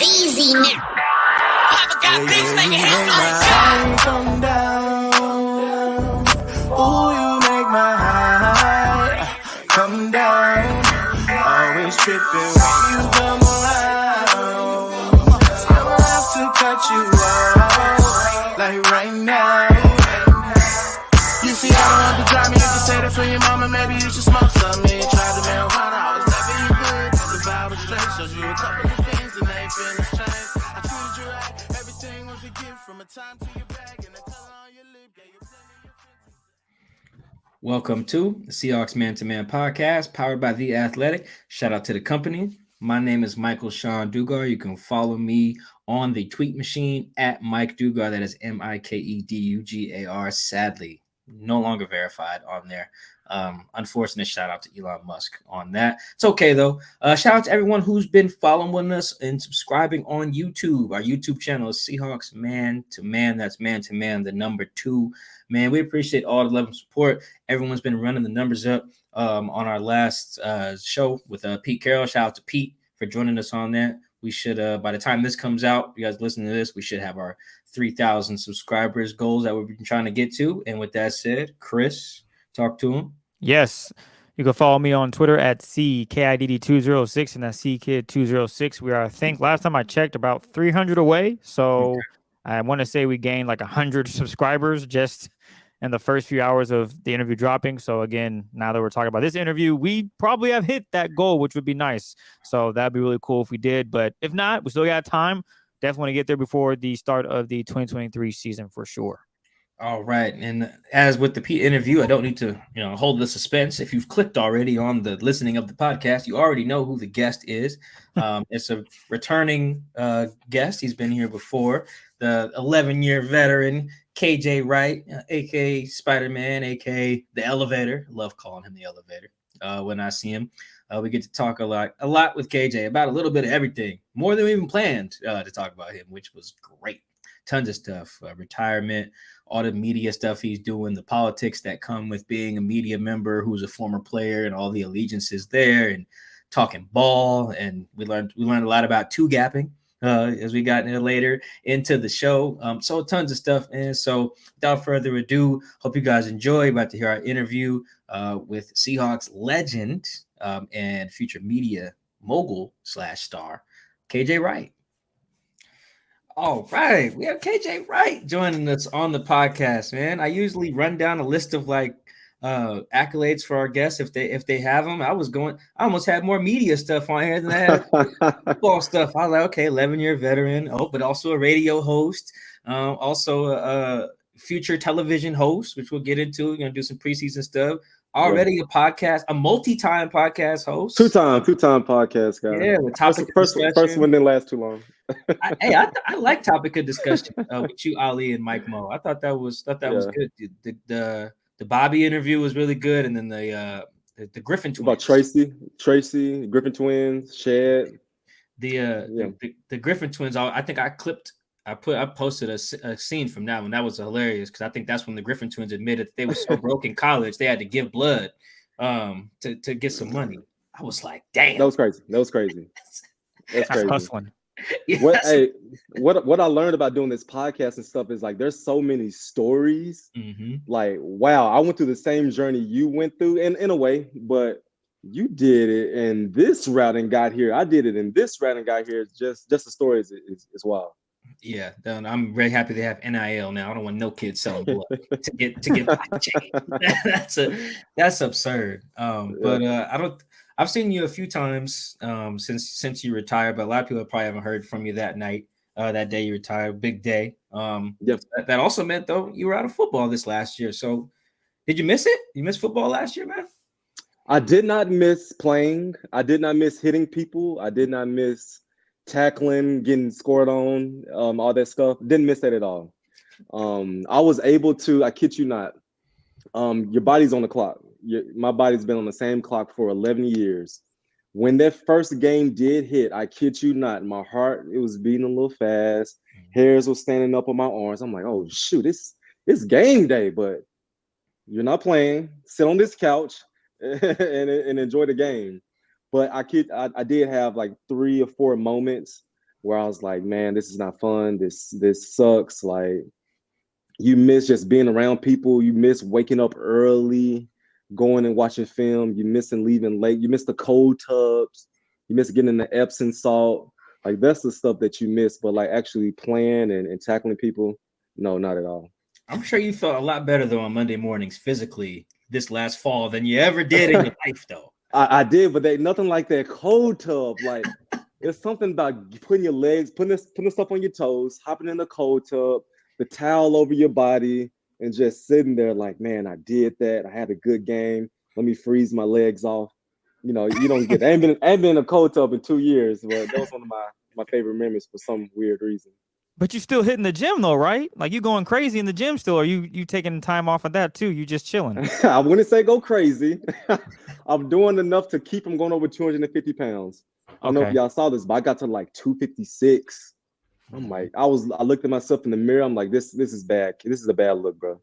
Easy now. Papa got things making headlines. Come down. Ooh, you make my high come down. Always tripping when you come around. I'ma have to cut you off, like right now. You see, I don't want to drive me. You can say that for your mama. Maybe you should smoke some. Me try the marijuana. I was never you good. The vibe was straight. Showed you a couple of things and they ain't finna change. I treated you right. Everything was a gift from a time to your bag and the color on your lip. Yeah, you Welcome to the Seahawks Man-to-Man podcast, powered by The Athletic. Shout out to the company. My name is Michael-Shawn Dugar. You can follow me on the tweet machine at Mike Dugar. That is MikeDugar. Sadly, no longer verified on there. Unfortunate shout out to Elon Musk on that. It's okay though. Shout out to everyone who's been following us and subscribing on YouTube. Our YouTube channel is Seahawks Man to Man. That's Man to Man, the number 2. Man, we appreciate all the love and support. Everyone's been running the numbers up on our last show with Pete Carroll. Shout out to Pete for joining us on that. We should, by the time this comes out, you guys listen to this, we should have our 3,000 subscribers goals that we've been trying to get to. And with that said, Chris, talk to him. Yes. You can follow me on Twitter at CKIDD206 and that's CKid206. We are, I think, last time I checked, about 300 away. So okay. I want to say we gained like 100 subscribers just in the first few hours of the interview dropping. So again, now that we're talking about this interview, we probably have hit that goal, which would be nice. So that'd be really cool if we did. But if not, we still got time. Definitely want to get there before the start of the 2023 season for sure. All right. And as with the Pete interview, I don't need to, hold the suspense. If you've clicked already on the listening of the podcast, you already know who the guest is. It's a returning guest. He's been here before. The 11-year veteran, KJ Wright, a.k.a. Spider-Man, a.k.a. the Elevator. I love calling him the Elevator when I see him. We get to talk a lot with KJ about a little bit of everything, more than we even planned to talk about him, which was great. Tons of stuff, retirement, all the media stuff he's doing, the politics that come with being a media member who's a former player and all the allegiances there, and talking ball. And we learned a lot about two-gapping as we got later into the show. So tons of stuff. And so without further ado, hope you guys enjoy. About to hear our interview with Seahawks legend and future media mogul / star, KJ Wright. All right, we have KJ Wright joining us on the podcast, man. I usually run down a list of accolades for our guests if they have them. I almost had more media stuff on here than I had football stuff. I was like, okay, 11-year veteran, but also a radio host, also a future television host, which we'll get into. We're gonna do some preseason stuff. Already a podcast, a multi-time podcast host. Two-time podcast guy. Yeah, with topic first one didn't last too long. I like topic of discussion with you, Ali, and Mike Mo. I thought that was good. The Bobby interview was really good, and then the Griffin twins. About Tracy, Griffin twins, Shad. The Griffin twins. I think I posted a scene from that one. That was hilarious because I think that's when the Griffin twins admitted that they were so broke in college they had to give blood to get some money. I was like, damn, that was crazy. That's crazy. Hustling. Yes. What I learned about doing this podcast and stuff is there's so many stories. Mm-hmm. Wow, I went through the same journey you went through in a way, but you did it in this route and got here. I did it in this route and got here. It's just the story is wild. Yeah, I'm very happy they have NIL now. I don't want no kids selling blood to get my chain. That's absurd. But I've seen you a few times since you retired, but a lot of people probably haven't heard from you that day you retired. Big day. Yep. That also meant though you were out of football this last year. So did you miss it? You missed football last year, man? I did not miss playing. I did not miss hitting people. I did not miss tackling, getting scored on, all that stuff. Didn't miss that at all. I was able to, I kid you not, your body's on the clock. My body's been on the same clock for 11 years. When that first game did hit, I kid you not, my heart, it was beating a little fast. Hairs were standing up on my arms. I'm like, oh, shoot, it's game day, but you're not playing. Sit on this couch and enjoy the game. But I did have 3 or 4 moments where I was like, man, this is not fun. This sucks. Like, you miss just being around people. You miss waking up early, going and watching film. You miss and leaving late. You miss the cold tubs. You miss getting in the Epsom salt. Like, that's the stuff that you miss. But like actually playing and tackling people, no, not at all. I'm sure you felt a lot better though on Monday mornings physically this last fall than you ever did in your life though. I did, but they nothing like that cold tub. Like, it's something about putting your legs, putting stuff on your toes, hopping in the cold tub, the towel over your body, and just sitting there like, man, I did that. I had a good game. Let me freeze my legs off. You know, you don't get. I ain't been in a cold tub in 2 years, but that was one of my favorite memories for some weird reason. But you still hitting the gym though, right? Like, you going crazy in the gym still, or you taking time off of that too? You just chilling? I wouldn't say go crazy. I'm doing enough to keep from going over 250 pounds. I don't know if y'all saw this, but I got to like 256. I'm like, I looked at myself in the mirror. I'm like, this is bad. This is a bad look, bro.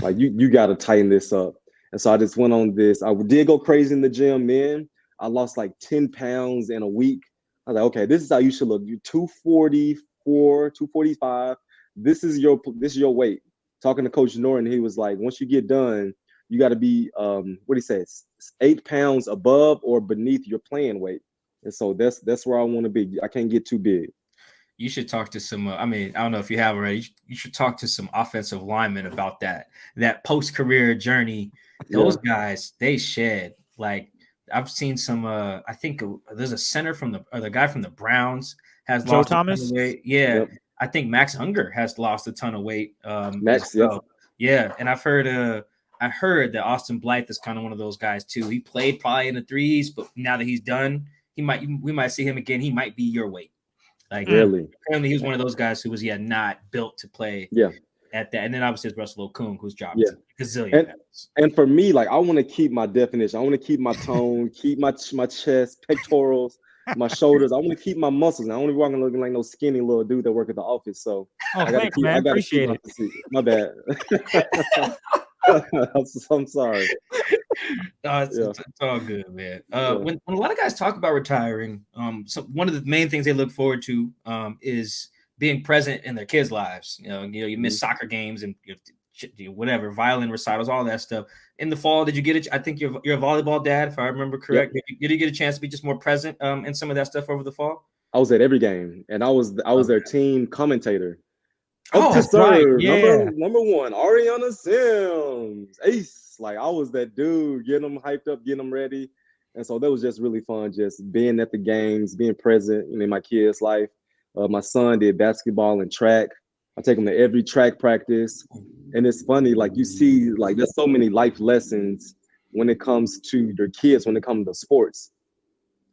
Like, you got to tighten this up. And so I just went on this. I did go crazy in the gym, man. I lost like 10 pounds in a week. I was like, okay, this is how you should look. You 244, 245. This is your weight. Talking to Coach Norton, he was like, once you get done, you got to be what he says, 8 pounds above or beneath your playing weight. And so that's where I want to be. I can't get too big. You should talk to some. I don't know if you have already. You should talk to some offensive linemen about that post-career journey. Those guys, they shed. Like, I've seen some. I think there's a center from the guy from the Browns has Joe lost Thomas. a ton of weight. Yeah, yep. I think Max Unger has lost a ton of weight. Max, yeah, and I've heard. I heard that Austin Blythe is kind of one of those guys too. He played probably in the threes, but now that he's done, we might see him again. He might be your weight. Like, really? Apparently, he was one of those guys who was not built to play. Yeah. At that, and then obviously it's Russell Okung, who's dropped a gazillion pounds. And for me, like, I want to keep my definition. I want to keep my tone, keep my chest, pectorals, my shoulders. I want to keep my muscles. And I want to be walking looking like no skinny little dude that work at the office. So I gotta thanks, man. Appreciate it. My bad. I'm sorry. It's all good, man. When a lot of guys talk about retiring, so one of the main things they look forward to is being present in their kids' lives. You miss soccer games and whatever, violin recitals, all that stuff. In the fall, did you get it? I think you're a volleyball dad, if I remember correct. Yep. Did you get a chance to be just more present in some of that stuff over the fall? I was at every game, and I was their team commentator. Right. Yeah. Number one, Ariana Sims, ace. Like, I was that dude, getting them hyped up, getting them ready. And so that was just really fun, just being at the games, being present in my kids' life. My son did basketball and track. I take him to every track practice. And it's funny, like, you see, like, there's so many life lessons when it comes to your kids, when it comes to sports.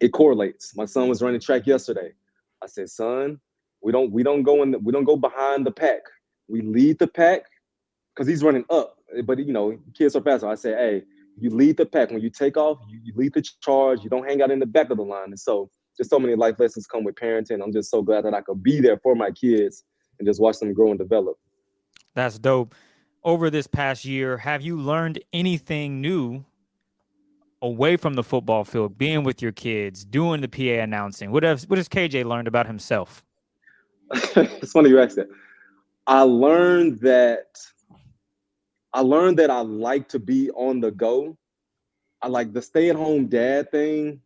It correlates. My son was running track yesterday. I said, son, we don't go behind the pack. We lead the pack because he's running up. But kids are faster. I say, hey, you lead the pack. When you take off, you lead the charge. You don't hang out in the back of the line. And so just so many life lessons come with parenting. I'm just so glad that I could be there for my kids and just watch them grow and develop. That's dope. Over this past year, have you learned anything new away from the football field, being with your kids, doing the PA announcing? What has KJ learned about himself? It's funny you asked that. I learned that I like to be on the go. I like the stay-at-home dad thing.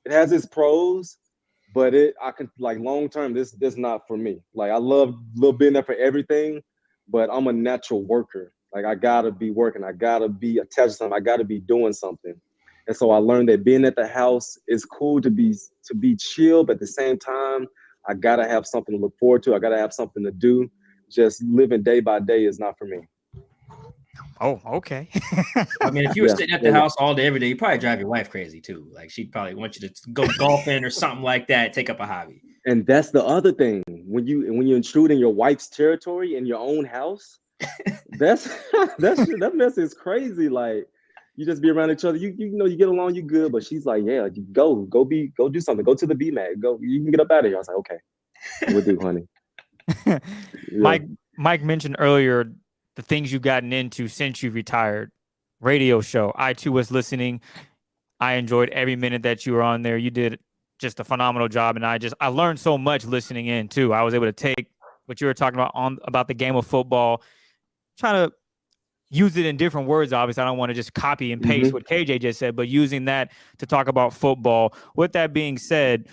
It has its pros, but I can, like, long term, this not for me. Like, I love being there for everything, but I'm a natural worker. Like, I gotta be working. I gotta be attached to something. I gotta be doing something. And so I learned that being at the house is cool to be chill, but at the same time, I gotta have something to look forward to. I gotta have something to do. Just living day by day is not for me. Oh, okay. I mean, if you were sitting at the house all day, every day, you'd probably drive your wife crazy too. Like, she'd probably want you to go golfing or something like that, take up a hobby. And that's the other thing. When you intrude in your wife's territory in your own house, that mess is crazy. Like, you just be around each other. You get along, you good. But she's like, yeah, go do something. Go to the BMAC. Go. You can get up out of here. I was like, okay, we'll do, honey. Yeah. Mike mentioned earlier the things you've gotten into since you've retired. Radio show. I too was listening. I enjoyed every minute that you were on there. You did just a phenomenal job. And I learned so much listening in too. I was able to take what you were talking about the game of football, trying to use it in different words. Obviously, I don't want to just copy and paste what KJ just said, but using that to talk about football. With that being said,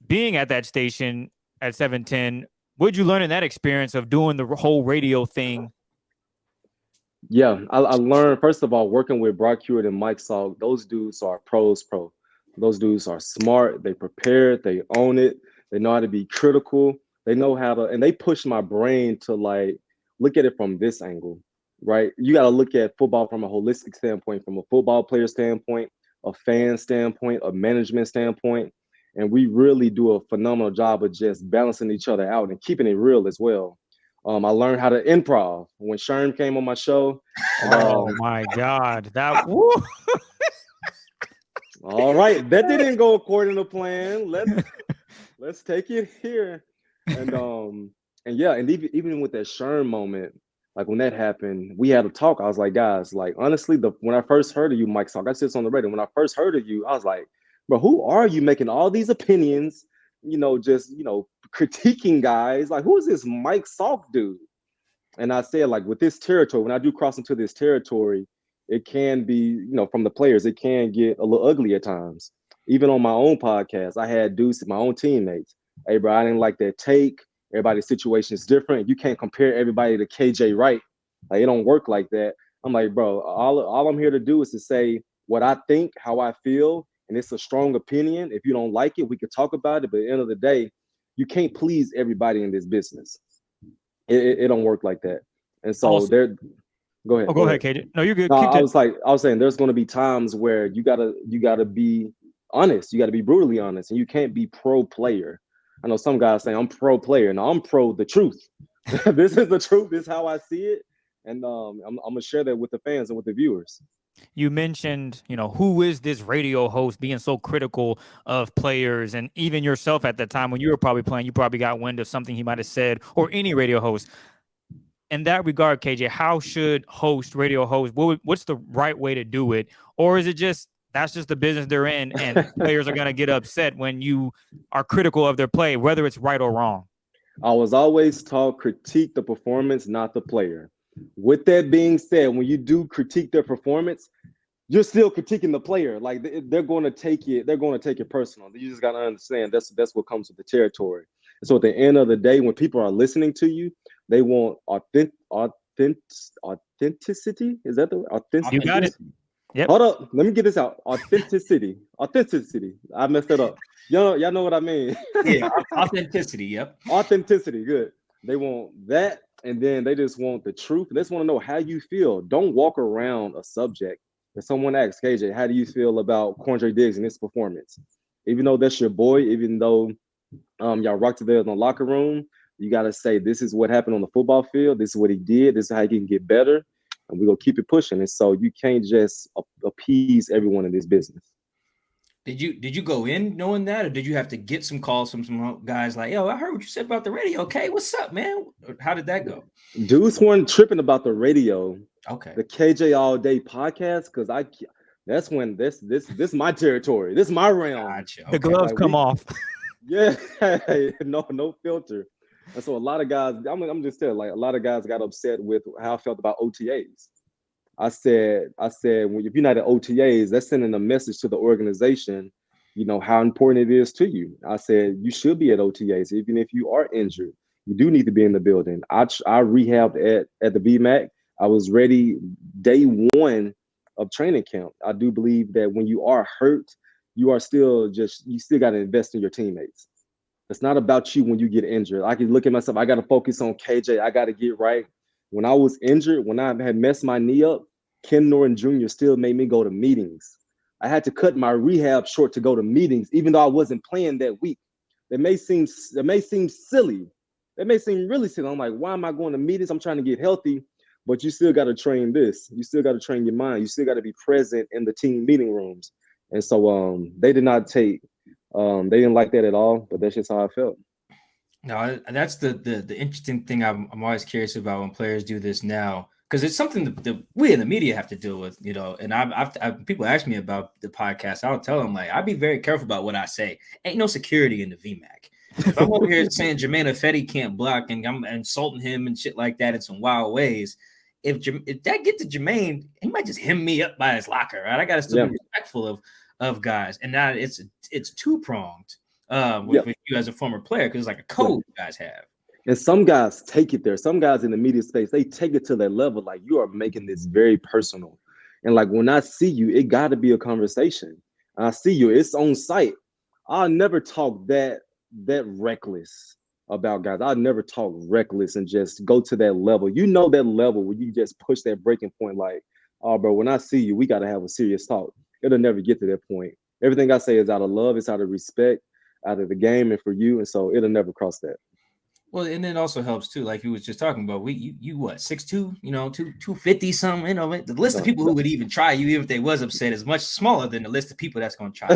being at that station at 710, what did you learn in that experience of doing the whole radio thing? Yeah, I learned, first of all, working with Brock Hewitt and Mike Salk. Those dudes are pros. Those dudes are smart. They prepared. They own it. They know how to be critical. They know how to, and they push my brain to like look at it from this angle, right? You got to look at football from a holistic standpoint, from a football player standpoint, a fan standpoint, a management standpoint. And we really do a phenomenal job of just balancing each other out and keeping it real as well. I learned how to improv when Sherm came on my show. Oh my God. All right, that didn't go according to plan. Let's take it here. And yeah, and even with that Sherm moment, like when that happened, we had a talk. I was like, guys, like honestly, when I first heard of you, Mike Salk, I said this on the radio. When I first heard of you, I was like, bro, who are you making all these opinions? Just critiquing guys. Like, who is this Mike Salk dude? And I said, like, with this territory, when I do cross into this territory, it can be, from the players, it can get a little ugly at times. Even on my own podcast, I had dudes, my own teammates. Hey, bro, I didn't like that take. Everybody's situation is different. You can't compare everybody to KJ Wright. Like, it don't work like that. I'm like, bro, all I'm here to do is to say what I think, how I feel, and it's a strong opinion. If you don't like it, we could talk about it. But at the end of the day, you can't please everybody in this business. It don't work like that. And so also, go ahead. Oh, go ahead, KJ. No, you're good. No, I was saying there's going to be times where you gotta be honest. You got to be brutally honest, and you can't be pro player. I know some guys say I'm pro player. No, I'm pro the truth. This is the truth. This is how I see it, and I'm gonna share that with the fans and with the viewers. You mentioned, who is this radio host being so critical of players, and even yourself at the time when you were probably playing, you probably got wind of something he might have said, or any radio host. In that regard, KJ, how should radio hosts, what's the right way to do it? Or is it that's just the business they're in, and players are going to get upset when you are critical of their play, whether it's right or wrong? I was always taught critique the performance, not the player. With that being said, when you do critique their performance, you're still critiquing the player. Like they're going to take it personal. You just got to understand that's what comes with the territory. So at the end of the day, when people are listening to you, they want authenticity. Is that the authenticity? You got it. Yep. Hold up. Let me get this out. Authenticity. I messed it up. Y'all know what I mean. Yeah, authenticity. Yep. Authenticity. Good. They want that, and then they just want the truth. They just want to know how you feel. Don't walk around a subject. If someone asks, KJ, how do you feel about Quandre Diggs and his performance? Even though that's your boy, even though y'all rock together in the locker room, you got to say, this is what happened on the football field. This is what he did. This is how he can get better. And we're going to keep it pushing. And so you can't just appease everyone in this business. Did you go in knowing that, or did you have to get some calls from some guys like, yo, I heard what you said about the radio. Okay, what's up, man? How did that go? Dudes weren't tripping about the radio. Okay. The KJ All Day podcast, because that's when this my territory. This is my realm. Gotcha. Okay. The gloves come off. Yeah, no filter. And so a lot of guys, I'm just telling, like a lot of guys got upset with how I felt about OTAs. I said, if you're not at OTAs, that's sending a message to the organization, how important it is to you. I said, you should be at OTAs, even if you are injured. You do need to be in the building. I rehabbed at the BMAC. I was ready day one of training camp. I do believe that when you are hurt, you still got to invest in your teammates. It's not about you when you get injured. I can look at myself. I got to focus on KJ. I got to get right. When I was injured, when I had messed my knee up, Ken Norton Jr. still made me go to meetings. I had to cut my rehab short to go to meetings, even though I wasn't playing that week. It may seem silly. It may seem really silly. I'm like, why am I going to meetings? I'm trying to get healthy, but you still got to train this. You still got to train your mind. You still got to be present in the team meeting rooms. And so they did not take. They didn't like that at all, but that's just how I felt. No, that's the interesting thing I'm always curious about when players do this now. because it's something that we in the media have to deal with, you know. And I've people ask me about the podcast, I'll tell them like, I'll be very careful about what I say. Ain't no security in the VMAC. If I'm over here saying Jermaine Ifedi can't block and I'm insulting him and shit like that in some wild ways, if that get to Jermaine, he might just hem me up by his locker, right? I gotta still be respectful of guys, and now it's two-pronged with you as a former player, because it's like a code you guys have. And some guys take it there. Some guys in the media space, they take it to that level. Like, you are making this very personal. And like, when I see you, it got to be a conversation. I see you, it's on site. I'll never talk that reckless about guys. I'll never talk reckless and just go to that level. You know, that level where you just push that breaking point. Like, oh, bro, when I see you, we got to have a serious talk. It'll never get to that point. Everything I say is out of love. It's out of respect, out of the game and for you. And so it'll never cross that. Well, and it also helps too, like you was just talking about. You what, 6'2", you know, 250 something. You know, the list of people who would even try you, even if they was upset, is much smaller than the list of people that's going to try.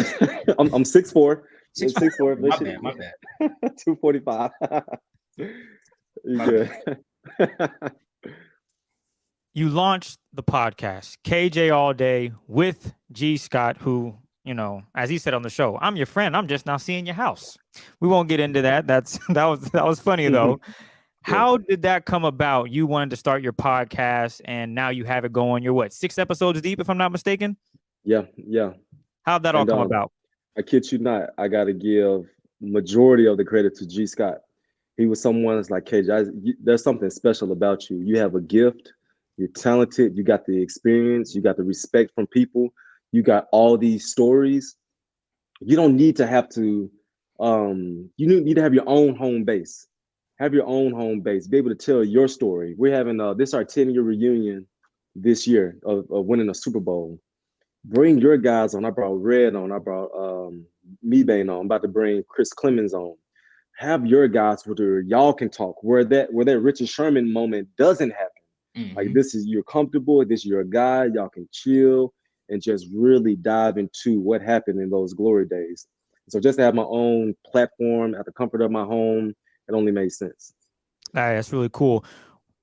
I'm 6'4". 6'4". My bad. 245. You launched the podcast, KJ All Day, with G. Scott, who, you know, as he said on the show, I'm your friend. I'm just now seeing your house. We won't get into that. That was funny though. How did that come about? You wanted to start your podcast, and now you have it going. You're what, 6 episodes deep, if I'm not mistaken? Yeah. How'd that all come about? I kid you not. I got to give majority of the credit to G. Scott. He was someone that's like, KJ, there's something special about you. You have a gift. You're talented. You got the experience. You got the respect from people. You got all these stories. You don't need to have to, you need to have your own home base. Have your own home base. Be able to tell your story. We're having this our 10-year reunion this year of winning a Super Bowl. Bring your guys on. I brought Red on. I brought Mebane on. I'm about to bring Chris Clemens on. Have your guys where y'all can talk. Where that Richard Sherman moment doesn't happen. Mm-hmm. Like, this is, you're comfortable. This is your guy. Y'all can chill and just really dive into what happened in those glory days. So just to have my own platform at the comfort of my home, it only made sense. That's really cool.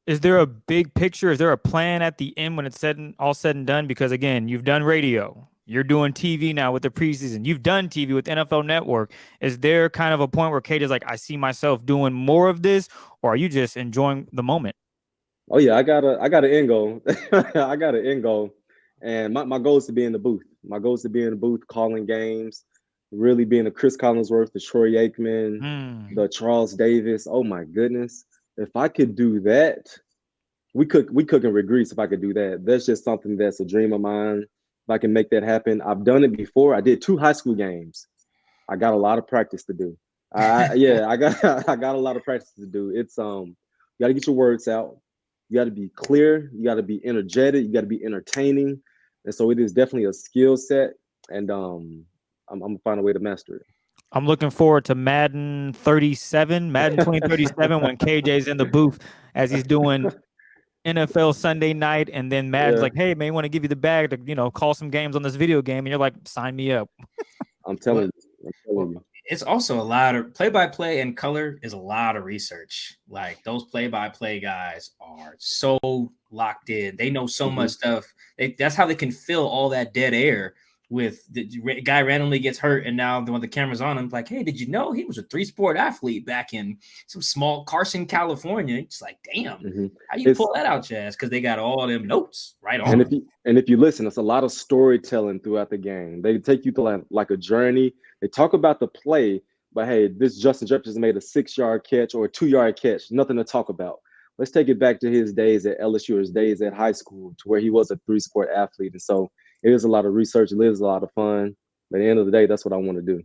Is there a big picture? Is there a plan at the end when it's all said and done? Because again, you've done radio, you're doing TV now with the preseason, you've done TV with NFL Network. Is there kind of a point where Kate is like, I see myself doing more of this, or are you just enjoying the moment? Oh yeah, I got an end goal. I got an end goal. And my goal is to be in the booth. My goal is to be in the booth calling games, really being the Chris Collinsworth, the Troy Aikman, the Charles Davis. Oh my goodness. If I could do that, we cooking with grease if I could do that. That's just something that's a dream of mine. If I can make that happen. I've done it before. I did 2 high school games. I got a lot of practice to do. I got a lot of practice to do. It's you gotta get your words out. You got to be clear. You got to be energetic. You got to be entertaining. And so it is definitely a skill set. And I'm going to find a way to master it. I'm looking forward to Madden 2037, when KJ's in the booth as he's doing NFL Sunday night. And then Madden's like, hey, man, want to give you the bag to, you know, call some games on this video game. And you're like, sign me up. I'm telling you. It's also a lot of play-by-play and color is a lot of research. Like, those play-by-play guys are so locked in. They know so much stuff. That's how they can fill all that dead air with the guy randomly gets hurt. And now when the camera's on him, like, hey, did you know he was a 3-sport athlete back in some small Carson, California? It's like, damn, how you pull that out, Chaz? Because they got all them notes right on. And if you listen, it's a lot of storytelling throughout the game. They take you through like a journey. They talk about the play, but hey, this Justin Jefferson made a 6-yard catch or a 2-yard catch. Nothing to talk about. Let's take it back to his days at LSU, his days at high school, to where he was a 3-sport athlete. And so it is a lot of research. It is a lot of fun. But at the end of the day, that's what I want to do.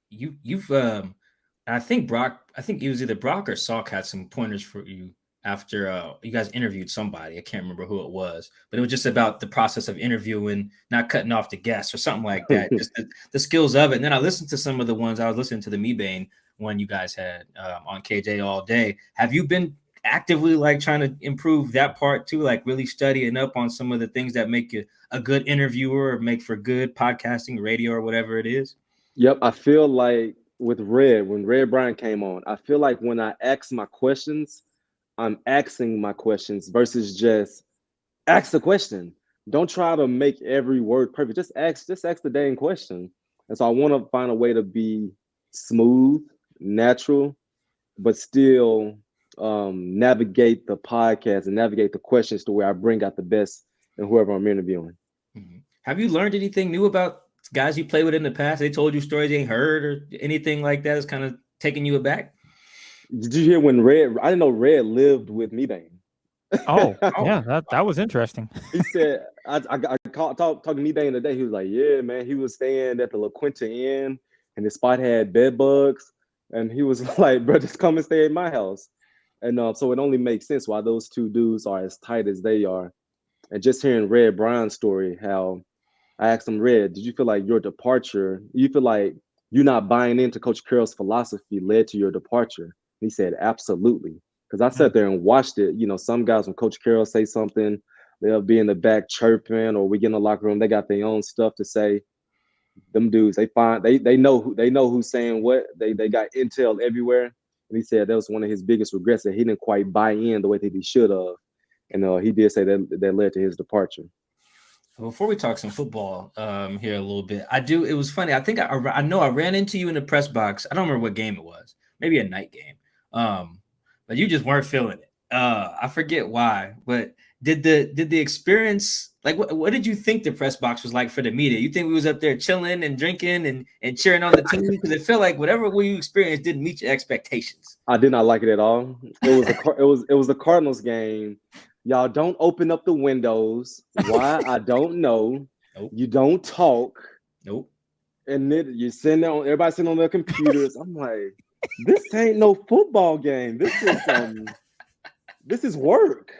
You've I think it was either Brock or Salk had some pointers for you after you guys interviewed somebody. I can't remember who it was, but it was just about the process of interviewing, not cutting off the guests or something like that. Just the skills of it. And then I listened to some of the ones. I was listening to the Mebane one you guys had on KJ All Day. Have you been actively like trying to improve that part too, like really studying up on some of the things that make you a good interviewer or make for good podcasting, radio, or whatever it is? Yep. I feel like with when Red Bryant came on, I feel like when I ask my questions, I'm asking my questions versus just ask the question. Don't try to make every word perfect. Just ask the dang question. And so I want to find a way to be smooth, natural, but still navigate the podcast and navigate the questions to where I bring out the best in whoever I'm interviewing. Mm-hmm. Have you learned anything new about guys you played with in the past? They told you stories you ain't heard or anything like that is kind of taking you aback? Did you hear when Red? I didn't know Red lived with Mebane. Oh, yeah, that was interesting. He said, I talked to Mebane today. He was like, yeah, man, he was staying at the La Quinta Inn and his spot had bed bugs. And he was like, bro, just come and stay at my house. And so it only makes sense why those two dudes are as tight as they are. And just hearing Red Brown's story, how I asked him, Red, did you feel like your departure, you feel like you not buying into Coach Carroll's philosophy led to your departure? He said, absolutely. Because I sat there and watched it. You know, some guys, when Coach Carroll say something, they'll be in the back chirping, or we get in the locker room, they got their own stuff to say. Them dudes, they know who's saying what. They got intel everywhere. And he said that was one of his biggest regrets, that he didn't quite buy in the way that he should have. And he did say that led to his departure. Before we talk some football here a little bit, it was funny. I think I know I ran into you in the press box. I don't remember what game it was. Maybe a night game. But you just weren't feeling it. I forget why, but did the experience, like what did you think the press box was like for the media? You think we was up there chilling and drinking and cheering on the team? Because it felt like whatever you experienced didn't meet your expectations. I did not like it at all. It was the Cardinals game. Y'all don't open up the windows. Why? I don't know. Nope. You don't talk. Nope. And then you're sitting there, everybody sitting on their computers. I'm like, this ain't no football game. This is work.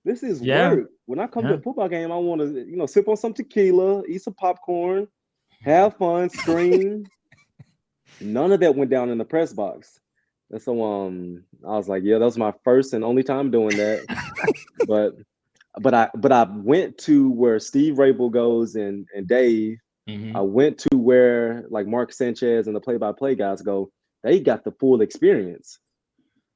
This is work. When I come to a football game, I want to, sip on some tequila, eat some popcorn, have fun, scream. None of that went down in the press box. And so I was like, yeah, that was my first and only time doing that. but I went to where Steve Rabel goes and Dave. Mm-hmm. I went to where like Mark Sanchez and the play-by-play guys go. They got the full experience.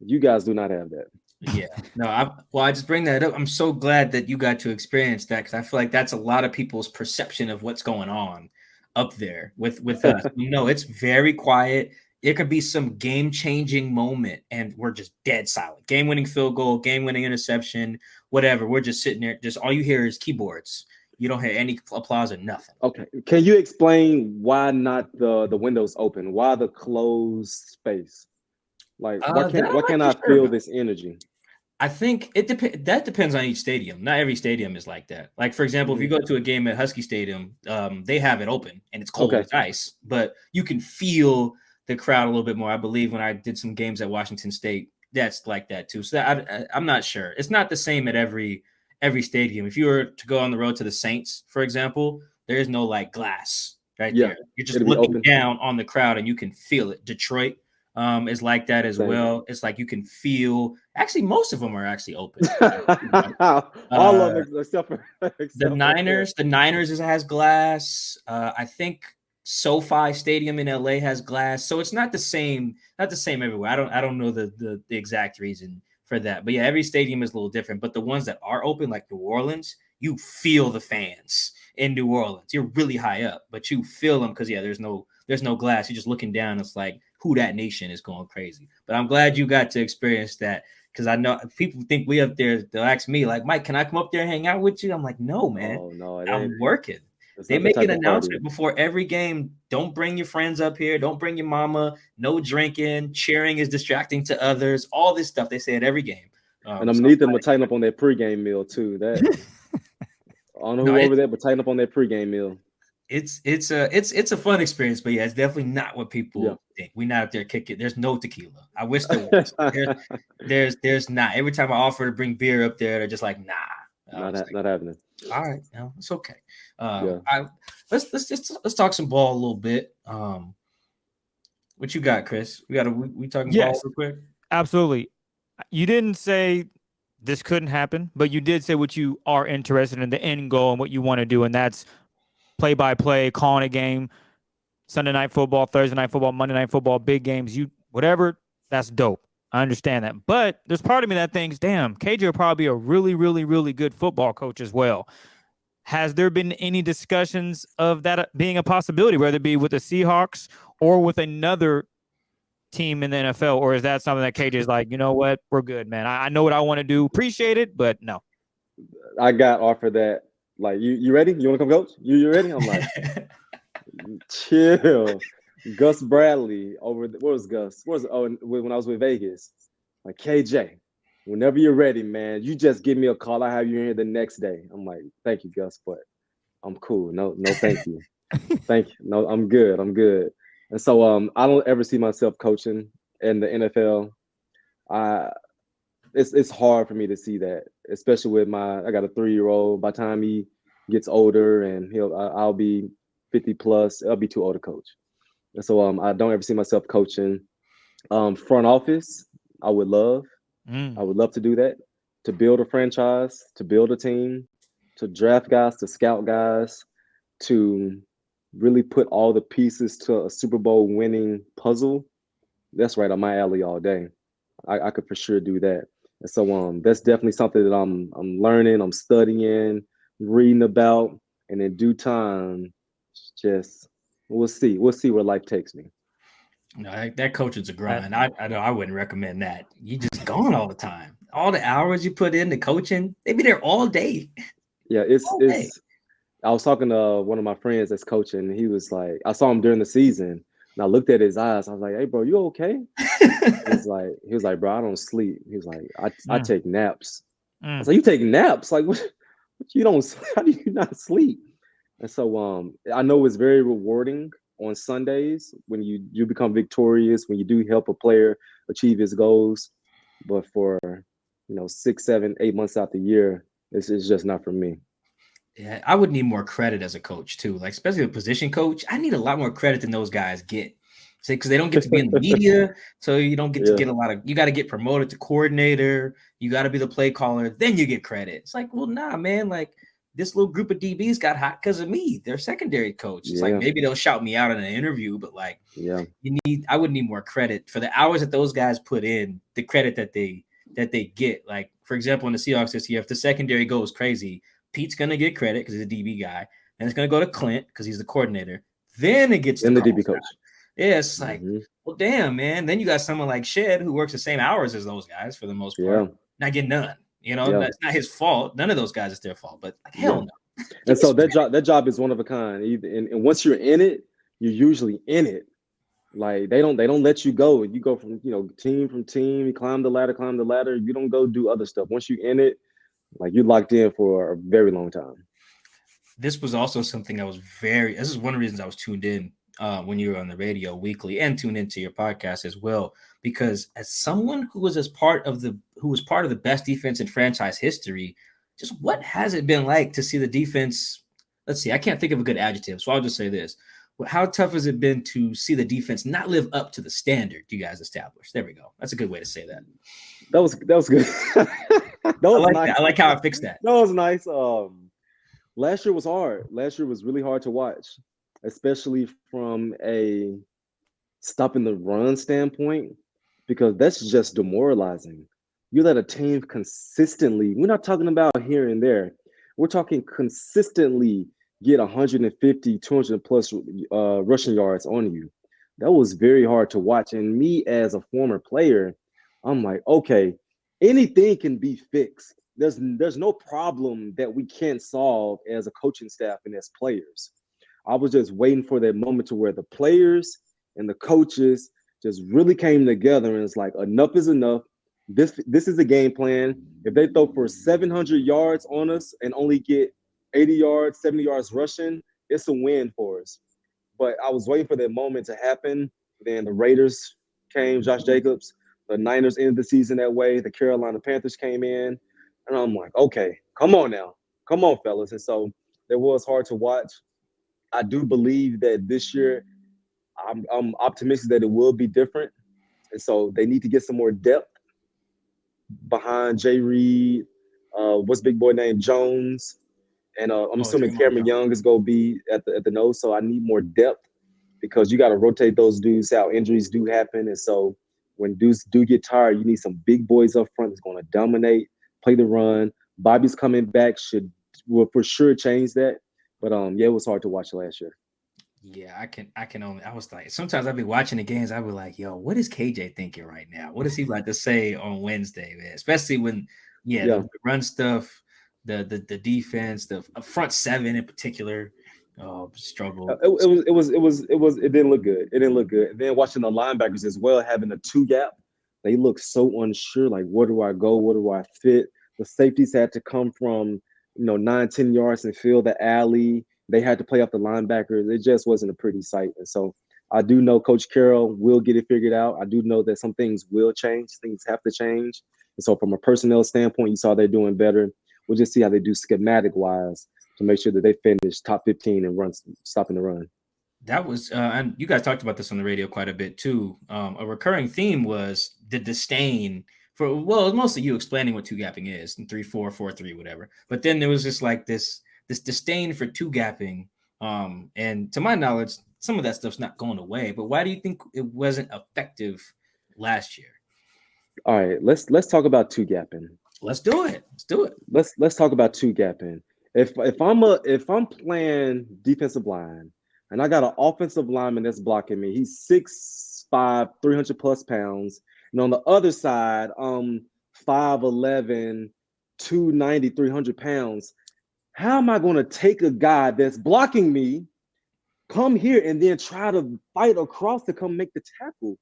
You guys do not have that. Yeah, no, I just bring that up. I'm so glad that you got to experience that, because I feel like that's a lot of people's perception of what's going on up there with us. No, it's very quiet. It could be some game-changing moment, and we're just dead silent. Game-winning field goal, game-winning interception, whatever. We're just sitting there. Just all you hear is keyboards. You don't hear any applause or nothing. Okay, can you explain why not the windows open? Why the closed space? Like, why can't I feel this energy? I think that depends on each stadium. Not every stadium is like that. Like, for example, if you go to a game at Husky Stadium, they have it open and it's cold as ice, but you can feel the crowd a little bit more. I believe when I did some games at Washington State, that's like that too. So I'm not sure. It's not the same at every stadium. If you were to go on the road to the Saints, for example, there is no like glass right there. You're just looking down on the crowd and you can feel it. Detroit is like that as well. It's like you can feel. Actually, most of them are actually open. All of them except for the Niners. The Niners has glass. I think SoFi Stadium in LA has glass. So it's not the same. Not the same everywhere. I don't know the exact reason for that. But yeah, every stadium is a little different. But the ones that are open, like New Orleans, you feel the fans in New Orleans. You're really high up, but you feel them because there's no glass. You're just looking down. It's like who that nation is going crazy. But I'm glad you got to experience that, because I know people think we up there. They'll ask me like, Mike, can I come up there and hang out with you? I'm like, no, man. Oh, no, I'm working. They make an announcement before every game. Don't bring your friends up here. Don't bring your mama. No drinking. Cheering is distracting to others. All this stuff they say at every game. And I'm need them to tighten up on their pregame meal too. That I don't know who over there, but tighten up on their pregame meal. It's a fun experience, but yeah, it's definitely not what people think. We're not up there kicking. There's no tequila. I wish there was. there's not. Every time I offer to bring beer up there, they're just like, nah. Not happening. All right, no, it's okay. Let's talk some ball a little bit. What you got, Chris? We talking ball real quick? Absolutely. You didn't say this couldn't happen, but you did say what you are interested in, the end goal and what you want to do, and that's play-by-play, calling a game, Sunday night football, Thursday night football, Monday night football, big games, whatever. That's dope. I understand that. But there's part of me that thinks, damn, KJ will probably be a really, really, really good football coach as well. Has there been any discussions of that being a possibility, whether it be with the Seahawks or with another team in the NFL? Or is that something that KJ is like, you know what, we're good, man. I know what I want to do. Appreciate it, but no. I got offered that. Like, you ready? You want to come coach? You ready? I'm like, chill. Gus Bradley over. Where was Gus? When I was with Vegas. Like, KJ, whenever you're ready, man, you just give me a call. I have you here the next day. I'm like, thank you, Gus, but I'm cool. No, thank you. Thank you. No, I'm good. And so I don't ever see myself coaching in the NFL. It's hard for me to see that, especially with I got a 3-year-old. By the time he gets older and I'll be 50 plus, I'll be too old to coach. And so I don't ever see myself coaching. Front office, I would love to do that, to build a franchise, to build a team, to draft guys, to scout guys, to really put all the pieces to a Super Bowl winning puzzle. That's right on my alley all day. I could for sure do that. And so that's definitely something that I'm learning, I'm studying, reading about, and in due time, just we'll see where life takes me. No, that coach is a grind. I know I wouldn't recommend that. You just gone all the time. All the hours you put into coaching, they be there all day. Yeah, it's I was talking to one of my friends that's coaching, and he was like, I saw him during the season, and I looked at his eyes. I was like, "Hey, bro, you okay?" he was like, "Bro, I don't sleep." He was like, "I take naps." I was like, "You take naps? Like, what you don't? How do you not sleep?" And so I know it's very rewarding on Sundays when you become victorious, when you do help a player achieve his goals. But for 6, 7, 8 months out the year, it's just not for me. Yeah, I would need more credit as a coach too, like especially a position coach. I need a lot more credit than those guys get, because they don't get to be in the media, so you don't get to get a lot of. You got to get promoted to coordinator. You got to be the play caller, then you get credit. It's like, well, nah, man. Like this little group of DBs got hot because of me. They're secondary coach. It's like maybe they'll shout me out in an interview, but like, I would need more credit for the hours that those guys put in. The credit that they get. Like for example, in the Seahawks this year, if the secondary goes crazy, Pete's gonna get credit because he's a DB guy, and it's gonna go to Clint because he's the coordinator. Then it gets to the DB coach. Yeah, it's like, well, damn, man. Then you got someone like Shed who works the same hours as those guys for the most part, not getting none. That's not his fault. None of those guys is their fault, but like, hell no. And so that job is one of a kind. And once you're in it, you're usually in it. Like they don't let you go. You go from team from team. You climb the ladder. You don't go do other stuff. Once you're in it, like you're locked in for a very long time. This was also something this is one of the reasons I was tuned in when you were on the radio weekly and tuned into your podcast as well, because as someone who was part of the best defense in franchise history, just what has it been like to see the defense? Let's see, I can't think of a good adjective, so I'll just say this. How tough has it been to see the defense not live up to the standard you guys established? There we go. That's a good way to say that. That was good. That was nice. I like how I fixed that. That was nice. Last year was hard. Last year was really hard to watch, especially from a stopping the run standpoint, because that's just demoralizing. You let a team consistently, we're not talking about here and there, we're talking consistently get 150, 200 plus rushing yards on you. That was very hard to watch. And me as a former player, I'm like, okay, anything can be fixed. There's no problem that we can't solve as a coaching staff and as players. I was just waiting for that moment to where the players and the coaches just really came together and it's like, enough is enough. This is the game plan. If they throw for 700 yards on us and only get 80 yards, 70 yards rushing, it's a win for us. But I was waiting for that moment to happen. Then the Raiders came, Josh Jacobs. The Niners ended the season that way. The Carolina Panthers came in. And I'm like, okay, come on now. Come on, fellas. And so it was hard to watch. I do believe that this year, I'm optimistic that it will be different. And so they need to get some more depth behind Jay Reed. What's big boy named Jones? And I'm assuming Cameron Young is going to be at the nose. So I need more depth because you got to rotate those dudes out. Injuries do happen. And so When dudes do get tired, you need some big boys up front that's going to dominate, play the run. Bobby's coming back will for sure change that. But yeah, it was hard to watch last year. Yeah, I was like, sometimes I'd be watching the games, I'd be like, yo, what is KJ thinking right now? What does he like to say on Wednesday, man? Especially when, the run stuff, the defense, the front seven in particular, struggle. It didn't look good. It didn't look good. And then watching the linebackers as well, having a 2-gap, they look so unsure. Like, where do I go? Where do I fit? The safeties had to come from, 9-10 yards and fill the alley. They had to play up the linebackers. It just wasn't a pretty sight. And so I do know Coach Carroll will get it figured out. I do know that some things will change. Things have to change. And so from a personnel standpoint, you saw they're doing better. We'll just see how they do schematic-wise to make sure that they finish top 15 and stopping the run. That was, and you guys talked about this on the radio quite a bit too. A recurring theme was the disdain for, it was mostly you explaining what 2-gapping is, and 3-4, 4-3, whatever. But then there was just like this disdain for 2-gapping. And to my knowledge, some of that stuff's not going away. But why do you think it wasn't effective last year? All right, let's talk about 2-gapping. Let's do it. Let's talk about 2-gapping. If I'm playing defensive line and I got an offensive lineman that's blocking me, he's 6'5", 300 plus pounds, and on the other side, 5'11", 290, 300 pounds. How am I going to take a guy that's blocking me, come here, and then try to fight across to come make the tackle?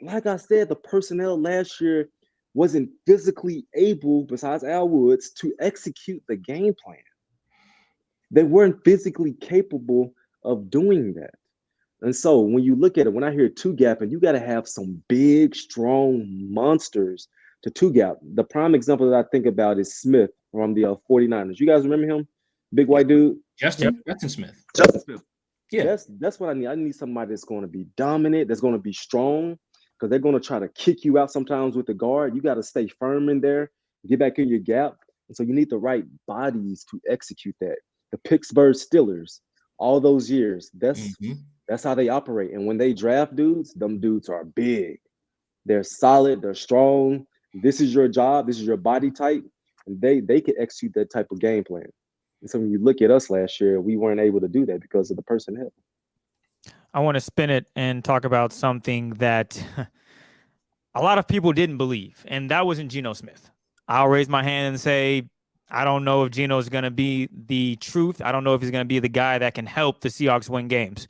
Like I said, the personnel last year wasn't physically able, besides Al Woods, to execute the game plan. They weren't physically capable of doing that. And so when you look at it, when I hear 2-gapping, you got to have some big, strong monsters to 2-gap. The prime example that I think about is Smith from the 49ers. You guys remember him? Big white dude? Justin Smith. Justin Smith. Yeah. That's what I need. I need somebody that's going to be dominant, that's going to be strong, because they're going to try to kick you out sometimes with the guard. You got to stay firm in there, get back in your gap. And so you need the right bodies to execute that. The Pittsburgh Steelers, all those years, that's how they operate. And when they draft dudes, them dudes are big. They're solid. They're strong. This is your job. This is your body type. And they can execute that type of game plan. And so when you look at us last year, we weren't able to do that because of the personnel. I want to spin it and talk about something that a lot of people didn't believe, and that wasn't Geno Smith. I'll raise my hand and say, I don't know if Geno is going to be the truth. I don't know if he's going to be the guy that can help the Seahawks win games.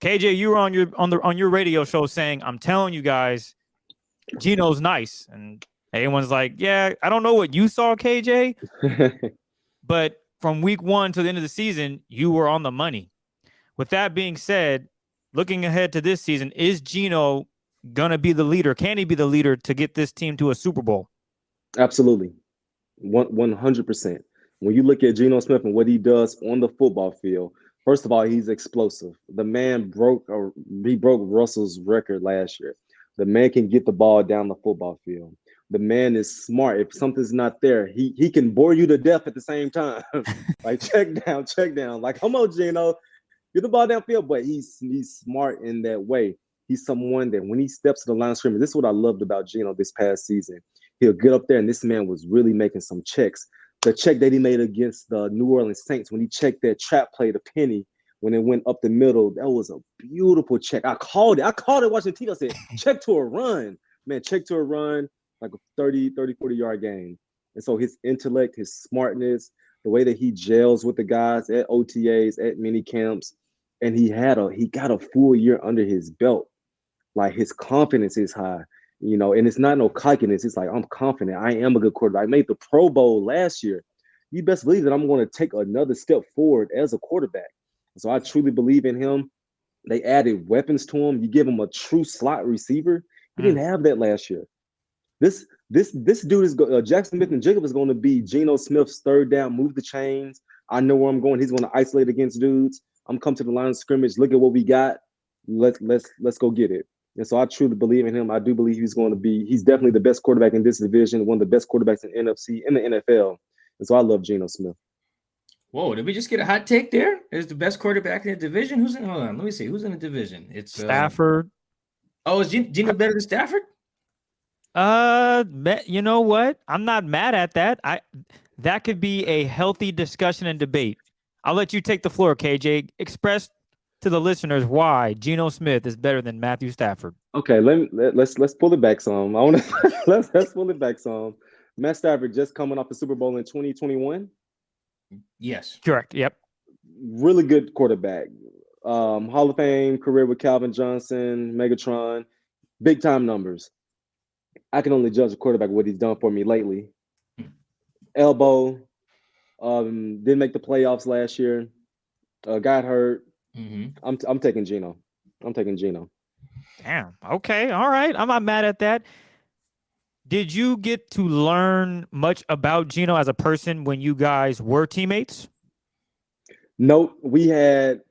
KJ, you were on your radio show saying, I'm telling you guys, Geno's nice. And everyone's like, yeah, I don't know what you saw, KJ. But from week 1 to the end of the season, you were on the money. With that being said, looking ahead to this season, is Geno going to be the leader? Can he be the leader to get this team to a Super Bowl? Absolutely. 100%. When you look at Geno Smith and what he does on the football field, first of all, he's explosive. The man broke Russell's record last year. The man can get the ball down the football field. The man is smart. If something's not there, he can bore you to death at the same time. Like, check down. Like, come on, Geno, get the ball downfield. But he's smart in that way. He's someone that when he steps to the line of scrimmage, this is what I loved about Geno this past season. He'll get up there, and this man was really making some checks. The check that he made against the New Orleans Saints, when he checked that trap play to Penny, when it went up the middle, that was a beautiful check. I called it watching TV. I said, check to a run. Man, check to a run, like a 30, 40-yard game. And so his intellect, his smartness, the way that he gels with the guys at OTAs, at mini camps, and he got a full year under his belt. Like, his confidence is high. And it's not no cockiness. It's like, I'm confident. I am a good quarterback. I made the Pro Bowl last year. You best believe that I'm going to take another step forward as a quarterback. So I truly believe in him. They added weapons to him. You give him a true slot receiver. He didn't have that last year. This dude is Jackson Smith and Jacob is going to be Geno Smith's third down, move the chains. I know where I'm going. He's going to isolate against dudes. I'm come to the line of scrimmage. Look at what we got. Let's go get it. And so I truly believe in him. I do believe he's definitely the best quarterback in this division, one of the best quarterbacks in NFC, in the NFL. And so I love Geno Smith. Whoa, did we just get a hot take there? Is the best quarterback in the division? Hold on, let me see. Who's in the division? It's Stafford. Oh, is Geno better than Stafford? You know what? I'm not mad at that. That could be a healthy discussion and debate. I'll let you take the floor, KJ. Express to the listeners why Geno Smith is better than Matthew Stafford. Okay, let's pull it back some. I want to let's pull it back some. Matt Stafford just coming off the Super Bowl in 2021. Yes. Correct. Yep. Really good quarterback. Hall of Fame career with Calvin Johnson, Megatron, big time numbers. I can only judge a quarterback what he's done for me lately. Elbow, didn't make the playoffs last year. Got hurt. I'm taking Geno. I'm taking Geno. Damn. Okay. All right. I'm not mad at that. Did you get to learn much about Geno as a person when you guys were teammates? Nope. We had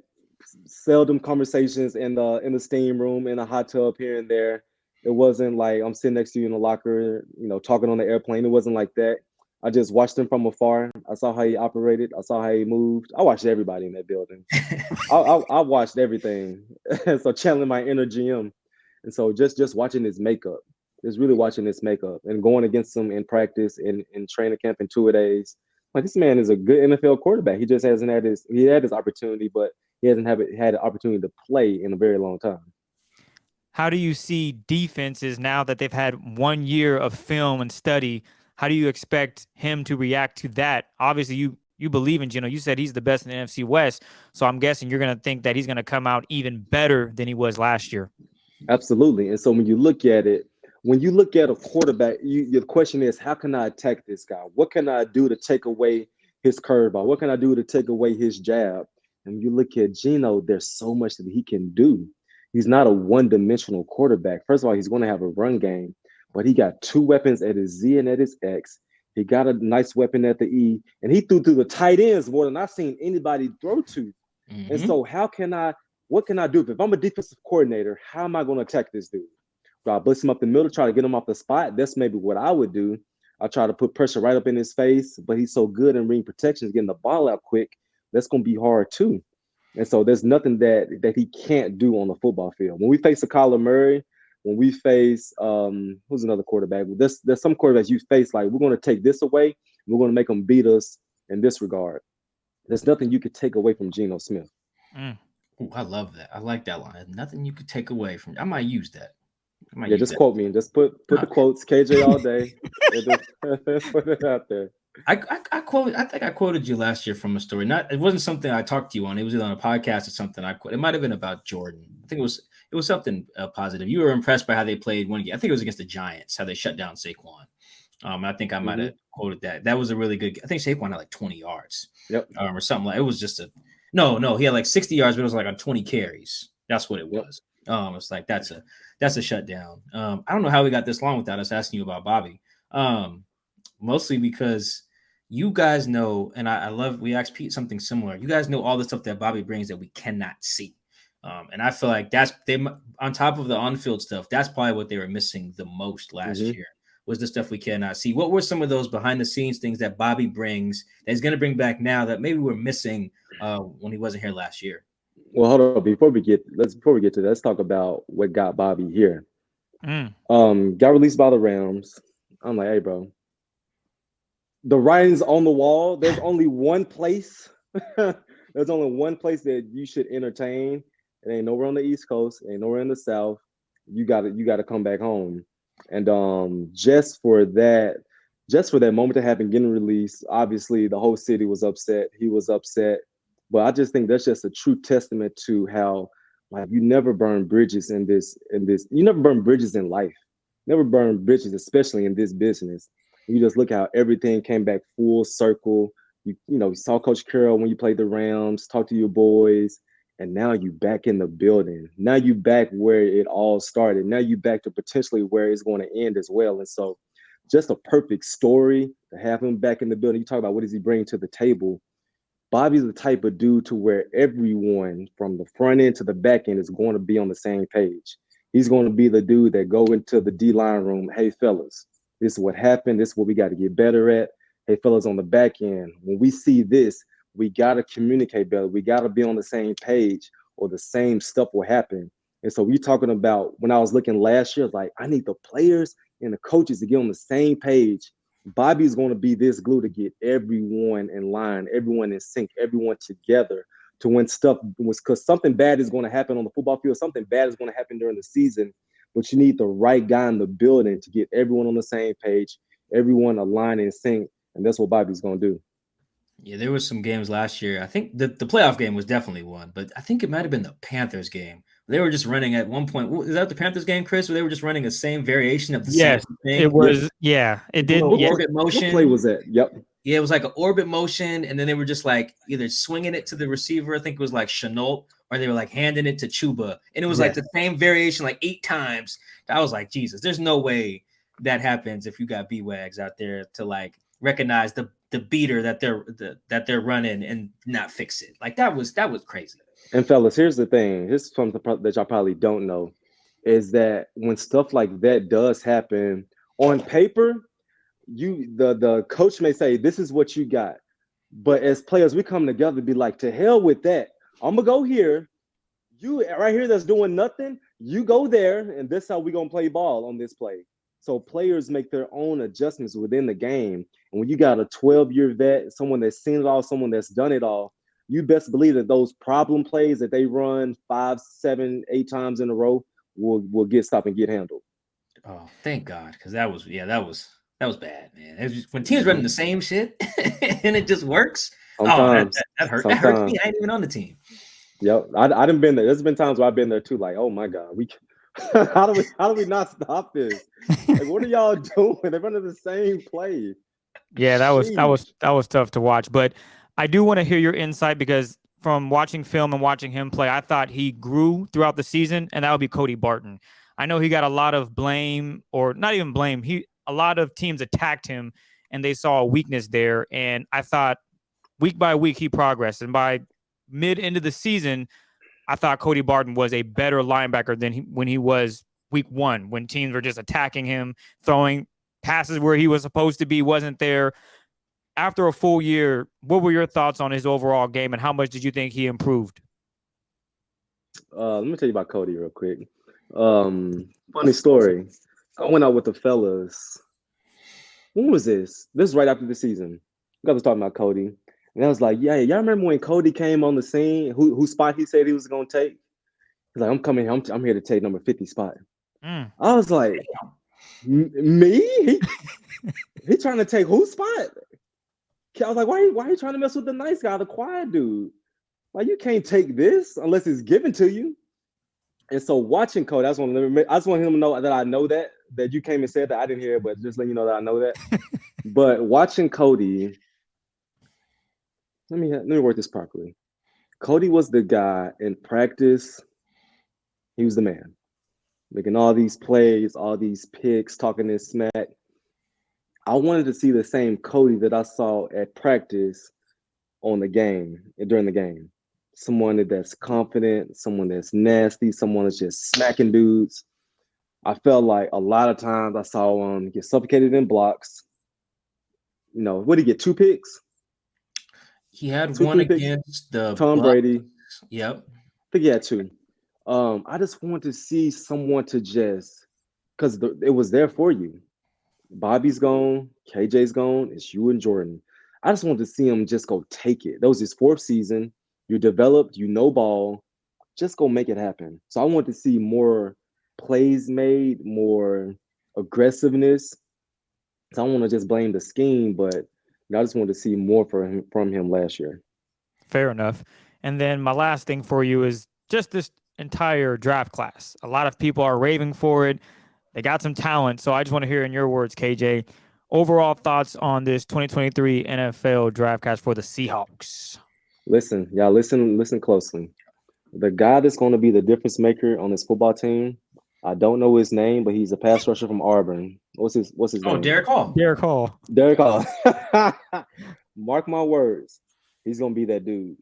seldom conversations in the steam room, in a hot tub here and there. It wasn't like I'm sitting next to you in the locker, talking on the airplane. It wasn't like that. I just watched him from afar. I saw how he operated. I saw how he moved. I watched everybody in that building. I watched everything. So channeling my inner GM. And so just watching his makeup, just really watching his makeup and going against him in practice, in training camp in 2 days. Like, this man is a good NFL quarterback. He just hasn't had his opportunity, but he hasn't had an opportunity to play in a very long time. How do you see defenses now that they've had 1 year of film and study? How do you expect him to react to that? Obviously, you believe in Geno. You said he's the best in the NFC West, so I'm guessing you're going to think that he's going to come out even better than he was last year. Absolutely. And so when you look at it, when you look at a quarterback, your question is, how can I attack this guy? What can I do to take away his curveball? What can I do to take away his jab? And when you look at Geno, there's so much that he can do. He's not a one-dimensional quarterback. First of all, he's going to have a run game, but he got two weapons at his Z and at his X. He got a nice weapon at the E, and he threw through the tight ends more than I've seen anybody throw to. And so what can I do? If I'm a defensive coordinator, how am I going to attack this dude? Do I blitz him up the middle, try to get him off the spot? That's maybe what I would do. I try to put pressure right up in his face, but he's so good in ring protections, getting the ball out quick. That's going to be hard too. And so there's nothing that he can't do on the football field. When we face a Kyler Murray, when we face who's another quarterback? There's some quarterbacks you face, like, we're going to take this away. We're going to make them beat us in this regard. There's nothing you could take away from Geno Smith. Ooh, I love that. I like that line. Nothing you could take away from. I might use that. Just quote me and just put the quotes, KJ all day. Put it out there. I think I quoted you last year from a story. It wasn't something I talked to you on. It was either on a podcast or something I quoted. It might have been about Jordan. I think it was something positive. You were impressed by how they played one game. I think it was against the Giants, how they shut down Saquon. I think I might have quoted that. That was a really good. I think Saquon had like 20 yards. Yep. Or something like. It was just no. He had like 60 yards, but it was like on 20 carries. That's what it was. It's like that's a shutdown. I don't know how we got this long without us asking you about Bobby. Mostly because you guys know, and I love, we asked Pete something similar. You guys know all the stuff that Bobby brings that we cannot see. And I feel like on top of the on-field stuff, that's probably what they were missing the most last year, was the stuff we cannot see. What were some of those behind-the-scenes things that Bobby brings that he's going to bring back now that maybe we're missing when he wasn't here last year? Well, hold on. Before we get to that, let's talk about what got Bobby here. Got released by the Rams. I'm like, hey, bro, the writing's on the wall. There's only one place. There's only one place that you should entertain. It ain't nowhere on the East Coast. Ain't nowhere in the South. You got to come back home. And just for that moment to happen, getting released, obviously the whole city was upset. He was upset. But I just think that's just a true testament to how, like, you never burn bridges in this. You never burn bridges in life. Never burn bridges, especially in this business. You just look how everything came back full circle. You saw Coach Carroll when you played the Rams, talk to your boys, and now you back in the building. Now you back where it all started. Now you back to potentially where it's going to end as well. And so just a perfect story to have him back in the building. You talk about what does he bring to the table. Bobby's the type of dude to where everyone from the front end to the back end is going to be on the same page. He's going to be the dude that go into the D-line room. Hey, fellas, this is what happened. This is what we got to get better at. Hey, fellas, on the back end, when we see this, we got to communicate better. We got to be on the same page or the same stuff will happen. And so we talking about when I was looking last year, like I need the players and the coaches to get on the same page. Bobby's going to be this glue to get everyone in line, everyone in sync, everyone together to when stuff was, because something bad is going to happen on the football field, something bad is going to happen during the season, but you need the right guy in the building to get everyone on the same page, everyone aligned in sync, and that's what Bobby's going to do. Yeah, there was some games last year. I think the playoff game was definitely one, but I think it might have been the Panthers game. They were just running at one point. Is that the Panthers game, Chris? Where they were just running the same variation of the Yes, same thing? it was. Yeah, it did. What, Yeah. Orbit motion. what play was that? Yep. Yeah, it was like an orbit motion, and then they were just like either swinging it to the receiver. I think it was like Chenault, or they were like handing it to Chuba, and it was like the same variation like 8 times. I was like, Jesus, there's no way that happens if you got B-Wags out there to like recognize the beater that they're running and not fix it. Like that was crazy. And fellas, here's the thing. Here's something that y'all probably don't know is that when stuff like that does happen on paper, the coach may say, this is what you got. But as players, we come together to be like, to hell with that. I'm going to go here. You right here that's doing nothing, you go there, and this is how we're going to play ball on this play. So players make their own adjustments within the game. And when you got a 12-year vet, someone that's seen it all, someone that's done it all, you best believe that those problem plays that they run 5, 7, 8 times in a row will get stopped and get handled. Oh, thank God, because that was bad, man. It was just, when teams running the same shit and it just works. Sometimes, that hurt. That hurts me. I ain't even on the team. Yep, I didn't been there. There's been times where I've been there too. Like, oh my God, how do we not stop this? Like, what are y'all doing? They're running the same play. Yeah, that was tough to watch. But I do want to hear your insight because from watching film and watching him play, I thought he grew throughout the season, and that would be Cody Barton. I know he got a lot of blame, or not even blame. A lot of teams attacked him, and they saw a weakness there. And I thought week by week he progressed, and by mid-end of the season, I thought Cody Barton was a better linebacker than when he was week 1, when teams were just attacking him, throwing passes where he was supposed to be, wasn't there. After a full year, what were your thoughts on his overall game, and how much did you think he improved? Let me tell you about Cody real quick. Funny story. I went out with the fellas. When was this? This is right after the season. You guys was talking about Cody. And I was like, yeah, y'all remember when Cody came on the scene, whose spot he said he was going to take? He's like, I'm coming here. I'm here to take number 50 spot. I was like, me? He trying to take whose spot? I was like, why are you trying to mess with the nice guy, the quiet dude? Like, you can't take this unless it's given to you. And so watching Cody, I just want him to know that I know that you came and said that. I didn't hear it, but just letting you know that I know that. But watching Cody, let me work this properly. Cody was the guy in practice. He was the man, making all these plays, all these picks, talking this smack. I wanted to see the same Cody that I saw at practice on the game, during the game. Someone that's confident, someone that's nasty, someone that's just smacking dudes. I felt like a lot of times I saw him get suffocated in blocks. You know, what did he get? 2 picks? He had one against the Tom Brady. Yep. I think he had 2. I just want to see someone to just, because it was there for you. Bobby's gone, KJ's gone, it's you and Jordan. I just want to see him just go take it. That was his 4th season. You developed, you know ball. Just go make it happen. So I want to see more plays made, more aggressiveness. So I don't want to just blame the scheme, but I just want to see more from him last year. Fair enough. And then my last thing for you is just this entire draft class. A lot of people are raving for it. They got some talent. So I just want to hear in your words, KJ, overall thoughts on this 2023 NFL draft class for the Seahawks. Listen closely. The guy that's going to be the difference maker on this football team, I don't know his name, but he's a pass rusher from Auburn. What's his name? Oh, Derek Hall. Derek Hall. Mark my words. He's going to be that dude.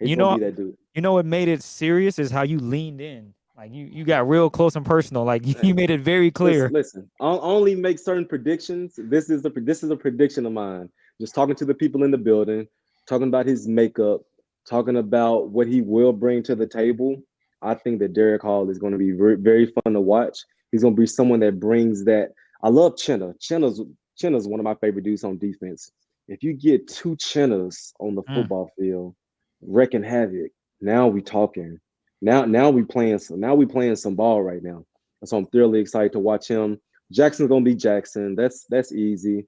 You know what made it serious is how you leaned in. Like you got real close and personal. Like you made it very clear. Listen, I'll only make certain predictions. This is a prediction of mine. Just talking to the people in the building, talking about his makeup, talking about what he will bring to the table. I think that Derek Hall is going to be very, very fun to watch. He's going to be someone that brings that. I love Chenna. Chenna's one of my favorite dudes on defense. If you get two Chennas on the football field, wrecking havoc, now we talking. Now we playing some ball right now. So I'm thoroughly excited to watch him. Jackson's gonna be Jackson. That's easy.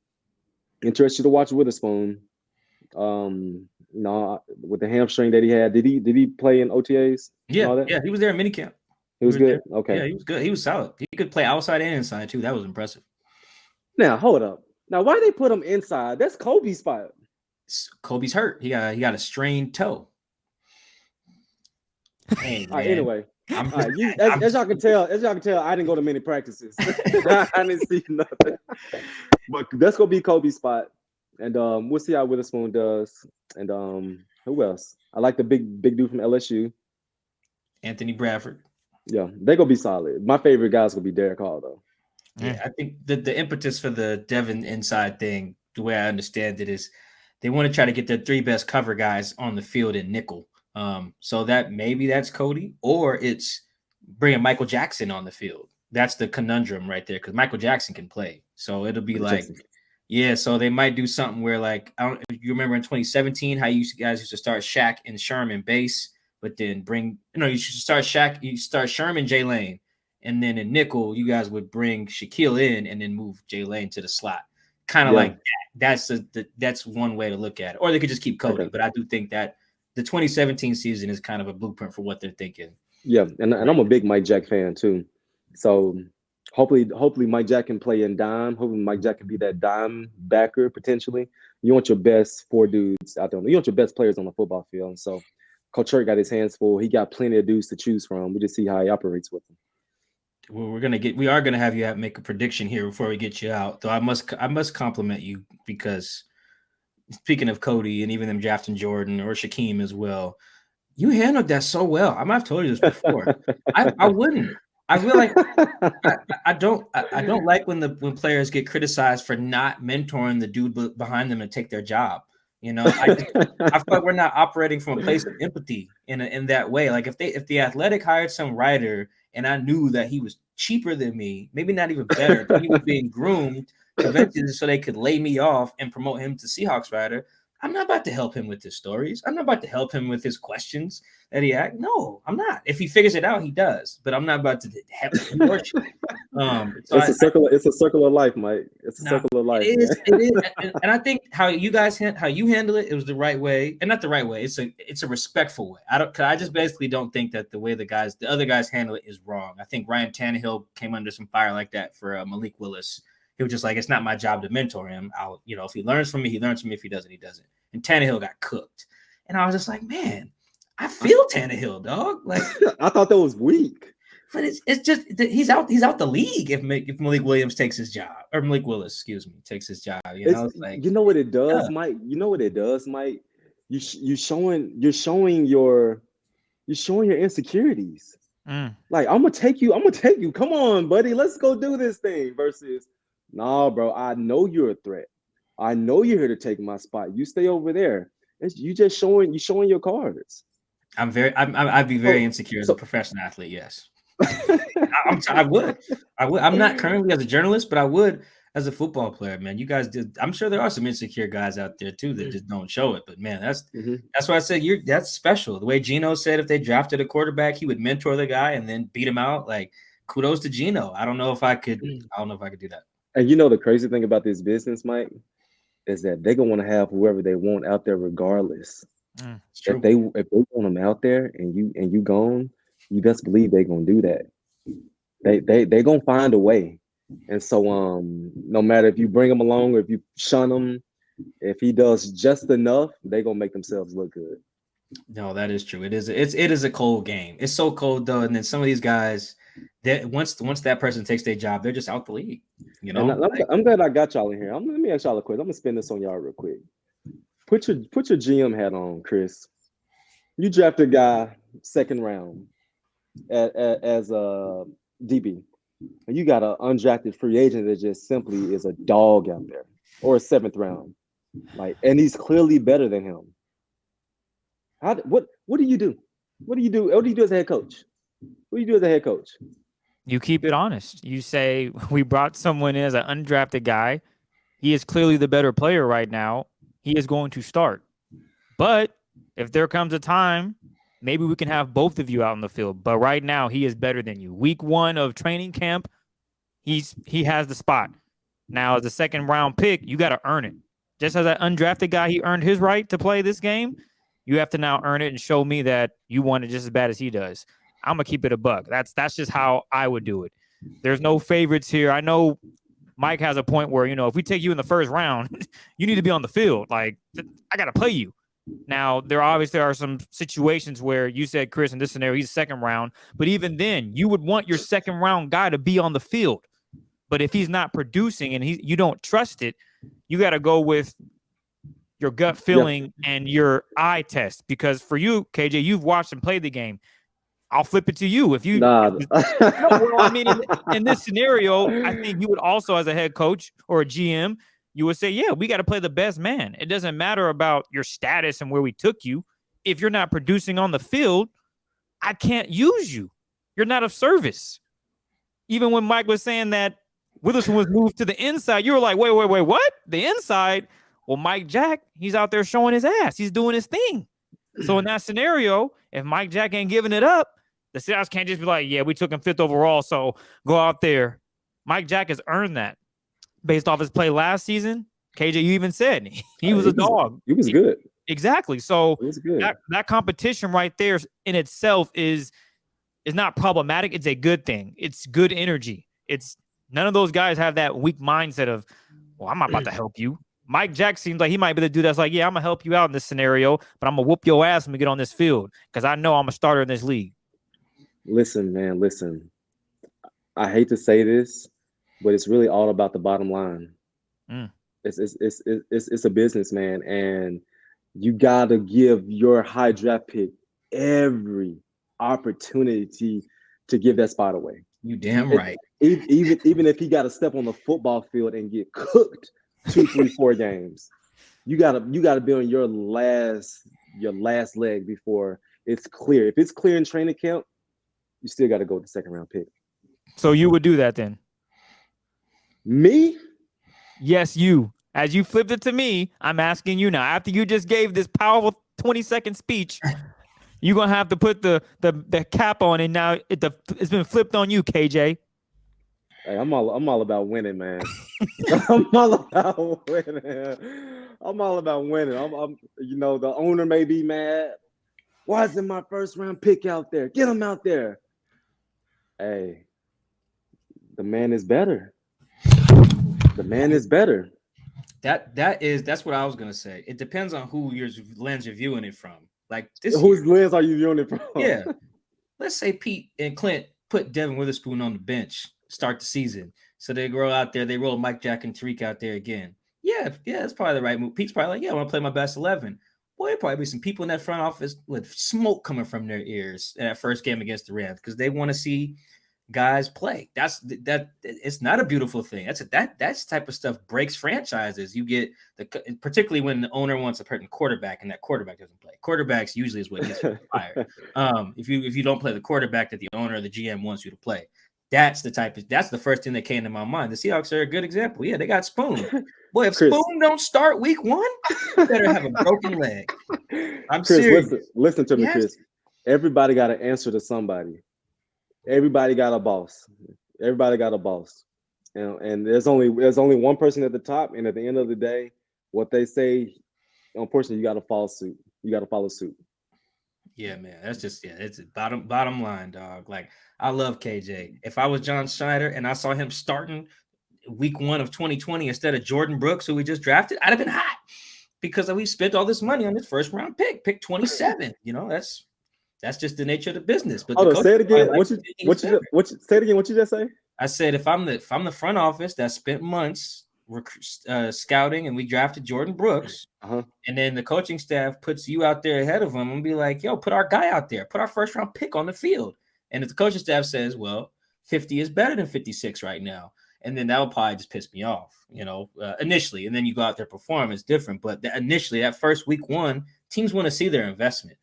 Interested to watch Witherspoon. No, with the hamstring that he had, did he play in OTAs? Yeah, he was there in minicamp. He was good. There. Okay, yeah, he was good. He was solid. He could play outside and inside too. That was impressive. Now hold up. Now why they put him inside? That's Kobe's spot. Kobe's hurt. He got a strained toe. Hey, all right, anyway. As y'all can tell, I didn't go to many practices. I didn't see nothing. But that's gonna be Kobe's spot, and we'll see how Witherspoon does. And who else? I like the big dude from LSU, Anthony Bradford. Yeah, they're gonna be solid. My favorite guy's gonna be Derek Hall, though. Yeah, I think the impetus for the Devin inside thing, the way I understand it, is they want to try to get their three best cover guys on the field in nickel. So that maybe that's Cody, or it's bringing Michael Jackson on the field. That's the conundrum right there, because Michael Jackson can play. So it'll be yeah. So they might do something where, like, I don't. You remember in 2017 how you guys used to start Shaq and Sherman base, but then you should start Shaq. You start Sherman, Jay Lane, and then in nickel you guys would bring Shaquille in and then move Jay Lane to the slot. Kind of like that. That's one way to look at it. Or they could just keep Cody. Okay. But I do think that the 2017 season is kind of a blueprint for what they're thinking. Yeah, and I'm a big Mike Jack fan too. So hopefully Mike Jack can play in dime. Hopefully Mike Jack can be that dime backer potentially. You want your best four dudes out there. You want your best players on the football field. And so Coach Hurt got his hands full. He got plenty of dudes to choose from. We just see how he operates with them. Well, we are gonna have you make a prediction here before we get you out. Though I must compliment you, because speaking of Cody and even them drafting Jordan or Shaquem as well, you handled that so well. I might have told you this before. I wouldn't. I feel like I don't like when players get criticized for not mentoring the dude behind them to take their job. You know, I feel like we're not operating from a place of empathy in that way. Like if the Athletic hired some writer and I knew that he was cheaper than me, maybe not even better, but he was being groomed eventually so they could lay me off and promote him to Seahawks writer, I'm not about to help him with his stories. I'm not about to help him with his questions that he asked. No, I'm not. If he figures it out, he does. But I'm not about to help him. It's a circle of life, Mike. It's a circle of life. It is. And I think how you handle it was the right way, and not the right way. It's a respectful way. I just basically don't think that the way the other guys handle it is wrong. I think Ryan Tannehill came under some fire like that for Malik Willis. He was just like, it's not my job to mentor him. If he learns from me, he learns from me. If he doesn't, he doesn't. And Tannehill got cooked. And I was just like, man, I feel Tannehill, dog. Like, I thought that was weak. But it's just he's out the league if Malik Williams takes his job, or Malik Willis, excuse me, takes his job. You know what it does, Mike. You know what it does, Mike. You're showing your insecurities. Like, I'm gonna take you. Come on, buddy, let's go do this thing. Versus, nah, bro, I know you're a threat. I know you're here to take my spot. You stay over there. You showing your cards. I'd be very insecure as a professional athlete. Yes, I would. I'm not currently as a journalist, but I would as a football player. Man, you guys did. I'm sure there are some insecure guys out there too that just don't show it. But man, that's why I said that's special. The way Geno said, if they drafted a quarterback, he would mentor the guy and then beat him out. Like, kudos to Geno. I don't know if I could do that. And the crazy thing about this business, Mike, is that they're gonna want to have whoever they want out there regardless. If they want them out there and you gone, you best believe they're gonna do that. They gonna find a way. And so no matter if you bring him along or if you shun him, if he does just enough, they're gonna make themselves look good. No, that is true. It is a cold game. It's so cold though, and then some of these guys, that once that person takes their job, they're just out the league. I'm glad I got y'all in here. Let me ask y'all a question. I'm gonna spin this on y'all real quick. Put your GM hat on, Chris. You draft a guy second round as a DB, and you got an undrafted free agent that just simply is a dog out there, or a seventh round, and he's clearly better than him. What do you do? What do you do as a head coach? What do you do as a head coach? You keep it honest. You say, we brought someone in as an undrafted guy. He is clearly the better player right now. He is going to start. But if there comes a time, maybe we can have both of you out in the field. But right now, he is better than you. Week 1 of training camp, he has the spot. Now, as a second round pick, you got to earn it. Just as that undrafted guy, he earned his right to play this game. You have to now earn it and show me that you want it just as bad as he does. I'm gonna keep it a buck. That's just how I would do it. There's no favorites here. I know Mike has a point where, if we take you in the first round, you need to be on the field. Like, I got to play you. Now, there obviously are some situations where you said, Chris, in this scenario, he's second round. But even then, you would want your second round guy to be on the field. But if he's not producing and you don't trust it, you got to go with your gut feeling and your eye test. Because for you, KJ, you've watched and played the game. I'll flip it to you. If you, Nah. In this scenario, I think you would also, as a head coach or a GM, you would say, yeah, we got to play the best man. It doesn't matter about your status and where we took you. If you're not producing on the field, I can't use you. You're not of service. Even when Mike was saying that Witherspoon was moved to the inside, you were like, wait, what? The inside? Well, Mike Jack, he's out there showing his ass. He's doing his thing. So in that scenario, if Mike Jack ain't giving it up, the Seahawks can't just be like, yeah, we took him 5th overall, so go out there. Mike Jack has earned that based off his play last season. KJ, you even said he was a dog. He was good. Exactly. So it was good. That competition right there in itself is not problematic. It's a good thing. It's good energy. It's none of those guys have that weak mindset of, well, I'm not about to help you. Mike Jack seems like he might be the dude that's like, yeah, I'm going to help you out in this scenario, but I'm going to whoop your ass when we get on this field because I know I'm a starter in this league. Listen, man, listen. I hate to say this, but it's really all about the bottom line. It's a business, man, and you got to give your high draft pick every opportunity to give that spot away. You damn right. Even if he got to step on the football field and get cooked 2, 3, 4 games, you gotta be on your last leg before it's clear. If it's clear in training camp, you still got to go with the second round pick. So you would do that then? Me? Yes, you. As you flipped it to me, I'm asking you now. After you just gave this powerful 20-second speech, you're gonna have to put the cap on it now. It's been flipped on you, KJ. Hey, I'm all about winning, man. I'm all about winning. The owner may be mad. Why isn't my first round pick out there? Get him out there. Hey, the man is better. The man is better. That's what I was gonna say. It depends on who your lens you're viewing it from. Like this, whose lens are you viewing it from? Yeah. Let's say Pete and Clint put Devin Witherspoon on the bench, start the season. So they go out there, they roll Mike Jack and Tariq out there again. Yeah, that's probably the right move. Pete's probably like, yeah, I want to play my best 11. Boy, there'd probably be some people in that front office with smoke coming from their ears in that first game against the Rams because they want to see guys play. That it's not a beautiful thing. That type of stuff breaks franchises. You get particularly when the owner wants a certain quarterback and that quarterback doesn't play. Quarterbacks usually is what gets you fired. If you don't play the quarterback that the owner or the GM wants you to play. That's the first thing that came to my mind. The Seahawks are a good example. Yeah, they got Spoon. Boy, if Chris, Spoon don't start week 1, you better have a broken leg. I'm Chris, serious. Listen to me, Chris. Everybody got to answer to somebody. Everybody got a boss. And there's only one person at the top. And at the end of the day, what they say, unfortunately, you got to follow suit. Yeah, man. That's just it's bottom line, dog. Like I love KJ. If I was John Schneider and I saw him starting week 1 of 2020 instead of Jordan Brooks, who we just drafted, I'd have been hot because we spent all this money on this first round pick 27. That's just the nature of the business. But say it again. Say it again. What you just say? I said if I'm the front office that spent months scouting and we drafted Jordan Brooks, and then the coaching staff puts you out there ahead of him and be like, yo, put our guy out there, put our first round pick on the field. And if the coaching staff says, well, 50 is better than 56 right now, and then that will probably just piss me off, initially. And then you go out there perform, it's different. But initially, that first week 1, teams want to see their investment.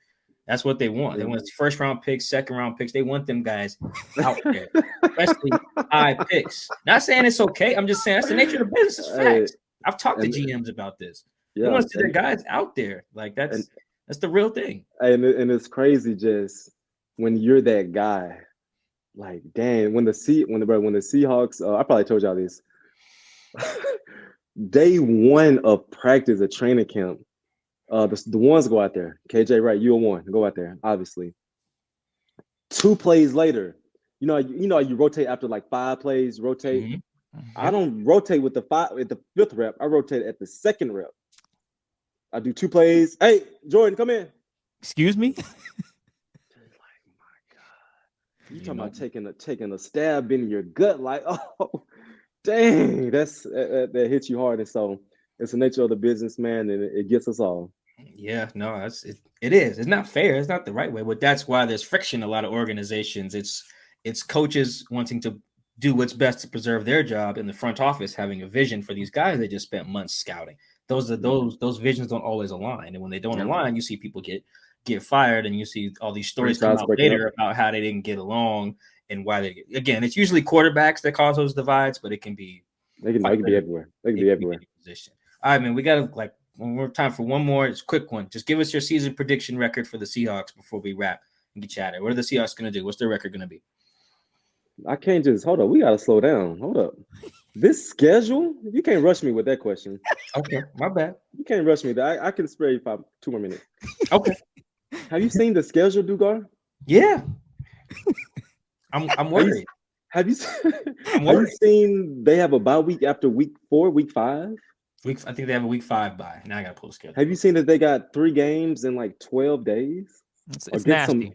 That's what they want. They want first round picks, second round picks. They want them guys out there, especially high picks. Not saying it's okay. I'm just saying that's the nature of the business. It's facts. I've talked to GMs about this. They want to see their guys out there. Like that's the real thing. And it's crazy just when you're that guy. Like, dang, when the Seahawks, I probably told y'all this. Day one of practice at training camp. The ones go out there. KJ Wright, you one. Go out there, obviously. 2 plays later, you you rotate after like 5 plays, rotate. Mm-hmm. I don't rotate with the 5th rep. I rotate at the 2nd rep. I do 2 plays. Hey, Jordan, come in. Excuse me? You talking about taking a stab in your gut, like, oh, dang, that hits you hard. And so it's the nature of the business, man, and it gets us all. Yeah, no, it is. It's not fair. It's not the right way, but that's why there's friction in a lot of organizations. It's coaches wanting to do what's best to preserve their job, in the front office having a vision for these guys they just spent months scouting. Those visions don't always align, and when they don't align, you see people get fired, and you see all these stories come out later about how they didn't get along and why again, it's usually quarterbacks that cause those divides, but it can be they can be everywhere. They can be everywhere. Position. All right, man, we got one more time for one more. It's a quick one. Just give us your season prediction record for the Seahawks before we wrap and get you out of here. What are the Seahawks going to do? What's their record going to be? I can't just hold up. We got to slow down. Hold up. This schedule, you can't rush me with that question. Okay, my bad. You can't rush me. I can spare you 2 more minutes. Okay. Have you seen the schedule, Dugar? Yeah. I'm worried. Have you seen they have a bye week after week 4, week 5? I think they have a week 5 bye. Now I got to pull the schedule. Have you seen that they got 3 games in like 12 days? It's nasty.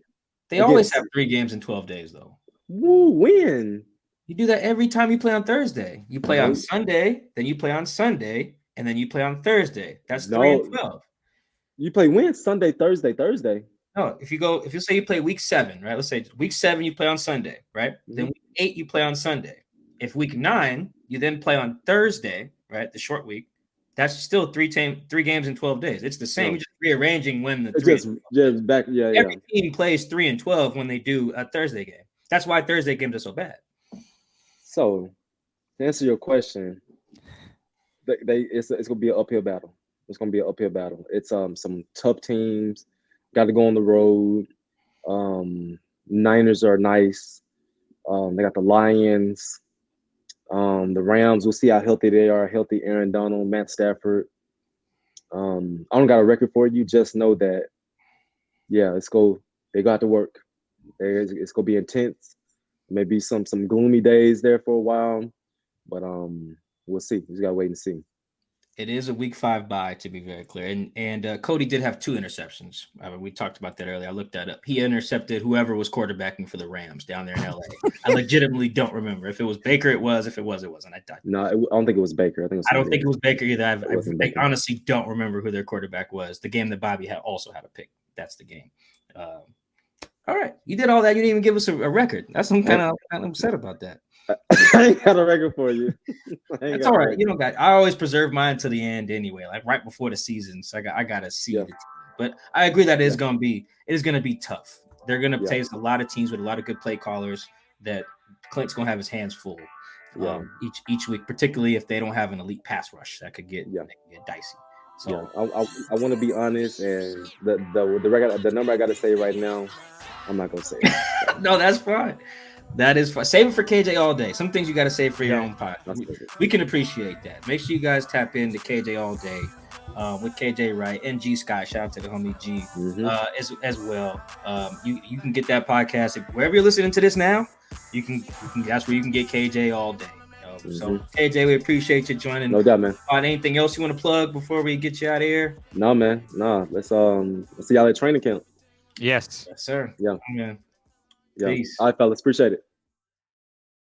They always have 3 games in 12 days, though. Woo, when? You do that every time you play on Thursday. You play on Sunday, then you play on Sunday, and then you play on Thursday. That's 3 and 12. You play when? Sunday, Thursday. No, if you say you play week 7, right? Let's say week 7 you play on Sunday, right? Mm-hmm. Then week 8 you play on Sunday. If week 9 you then play on Thursday, right? The short week. That's still 3 games in 12 days. It's the same. You're just rearranging when the 3 just back. Yeah, every team plays 3 and 12 when they do a Thursday game. That's why Thursday games are so bad. So, to answer your question, it's gonna be an uphill battle. It's gonna be an uphill battle. It's some tough teams. Got to go on the road. Niners are nice. They got the Lions. The Rams. We'll see how healthy they are. Healthy Aaron Donald, Matt Stafford. I don't got a record for you. Just know that, yeah, let's go. They got to work. It's gonna be intense. Maybe some gloomy days there for a while, but we'll see. We just gotta wait and see. It is a week 5 bye, to be very clear. And Cody did have 2 interceptions. We talked about that earlier. I looked that up. He intercepted whoever was quarterbacking for the Rams down there in LA. I legitimately don't remember. If it was Baker, it was. If it was, it wasn't. I don't think it was Baker. I don't think it was Baker either. I honestly don't remember who their quarterback was. The game that Bobby also had a pick. That's the game. All right. You did all that. You didn't even give us a record. That's I'm kind of upset about that. I ain't got a record for you. That's all right. You know, guys, I always preserve mine to the end anyway, like right before the season. So I got to see the team. But I agree that it is going to be tough. They're going to face a lot of teams with a lot of good play callers that Clint's going to have his hands full each week, particularly if they don't have an elite pass rush. That could get dicey. So I want to be honest, and the number I got to say right now, I'm not going to say it. No, that's fine. That is fine. Save it for KJ all day. Some things you got to save for your own pod. We can appreciate that. Make sure you guys tap into KJ all day with KJ Wright and G Scott. Shout out to the homie G as well. You can get that podcast wherever you're listening to this now. You can that's where you can get KJ all day. So KJ, we appreciate you joining. No doubt, man. Anything else you want to plug before we get you out of here? No, man. No. Let's see y'all at training camp. Yes, sir. Yeah. Man. Yeah. Peace. All right, fellas. Appreciate it.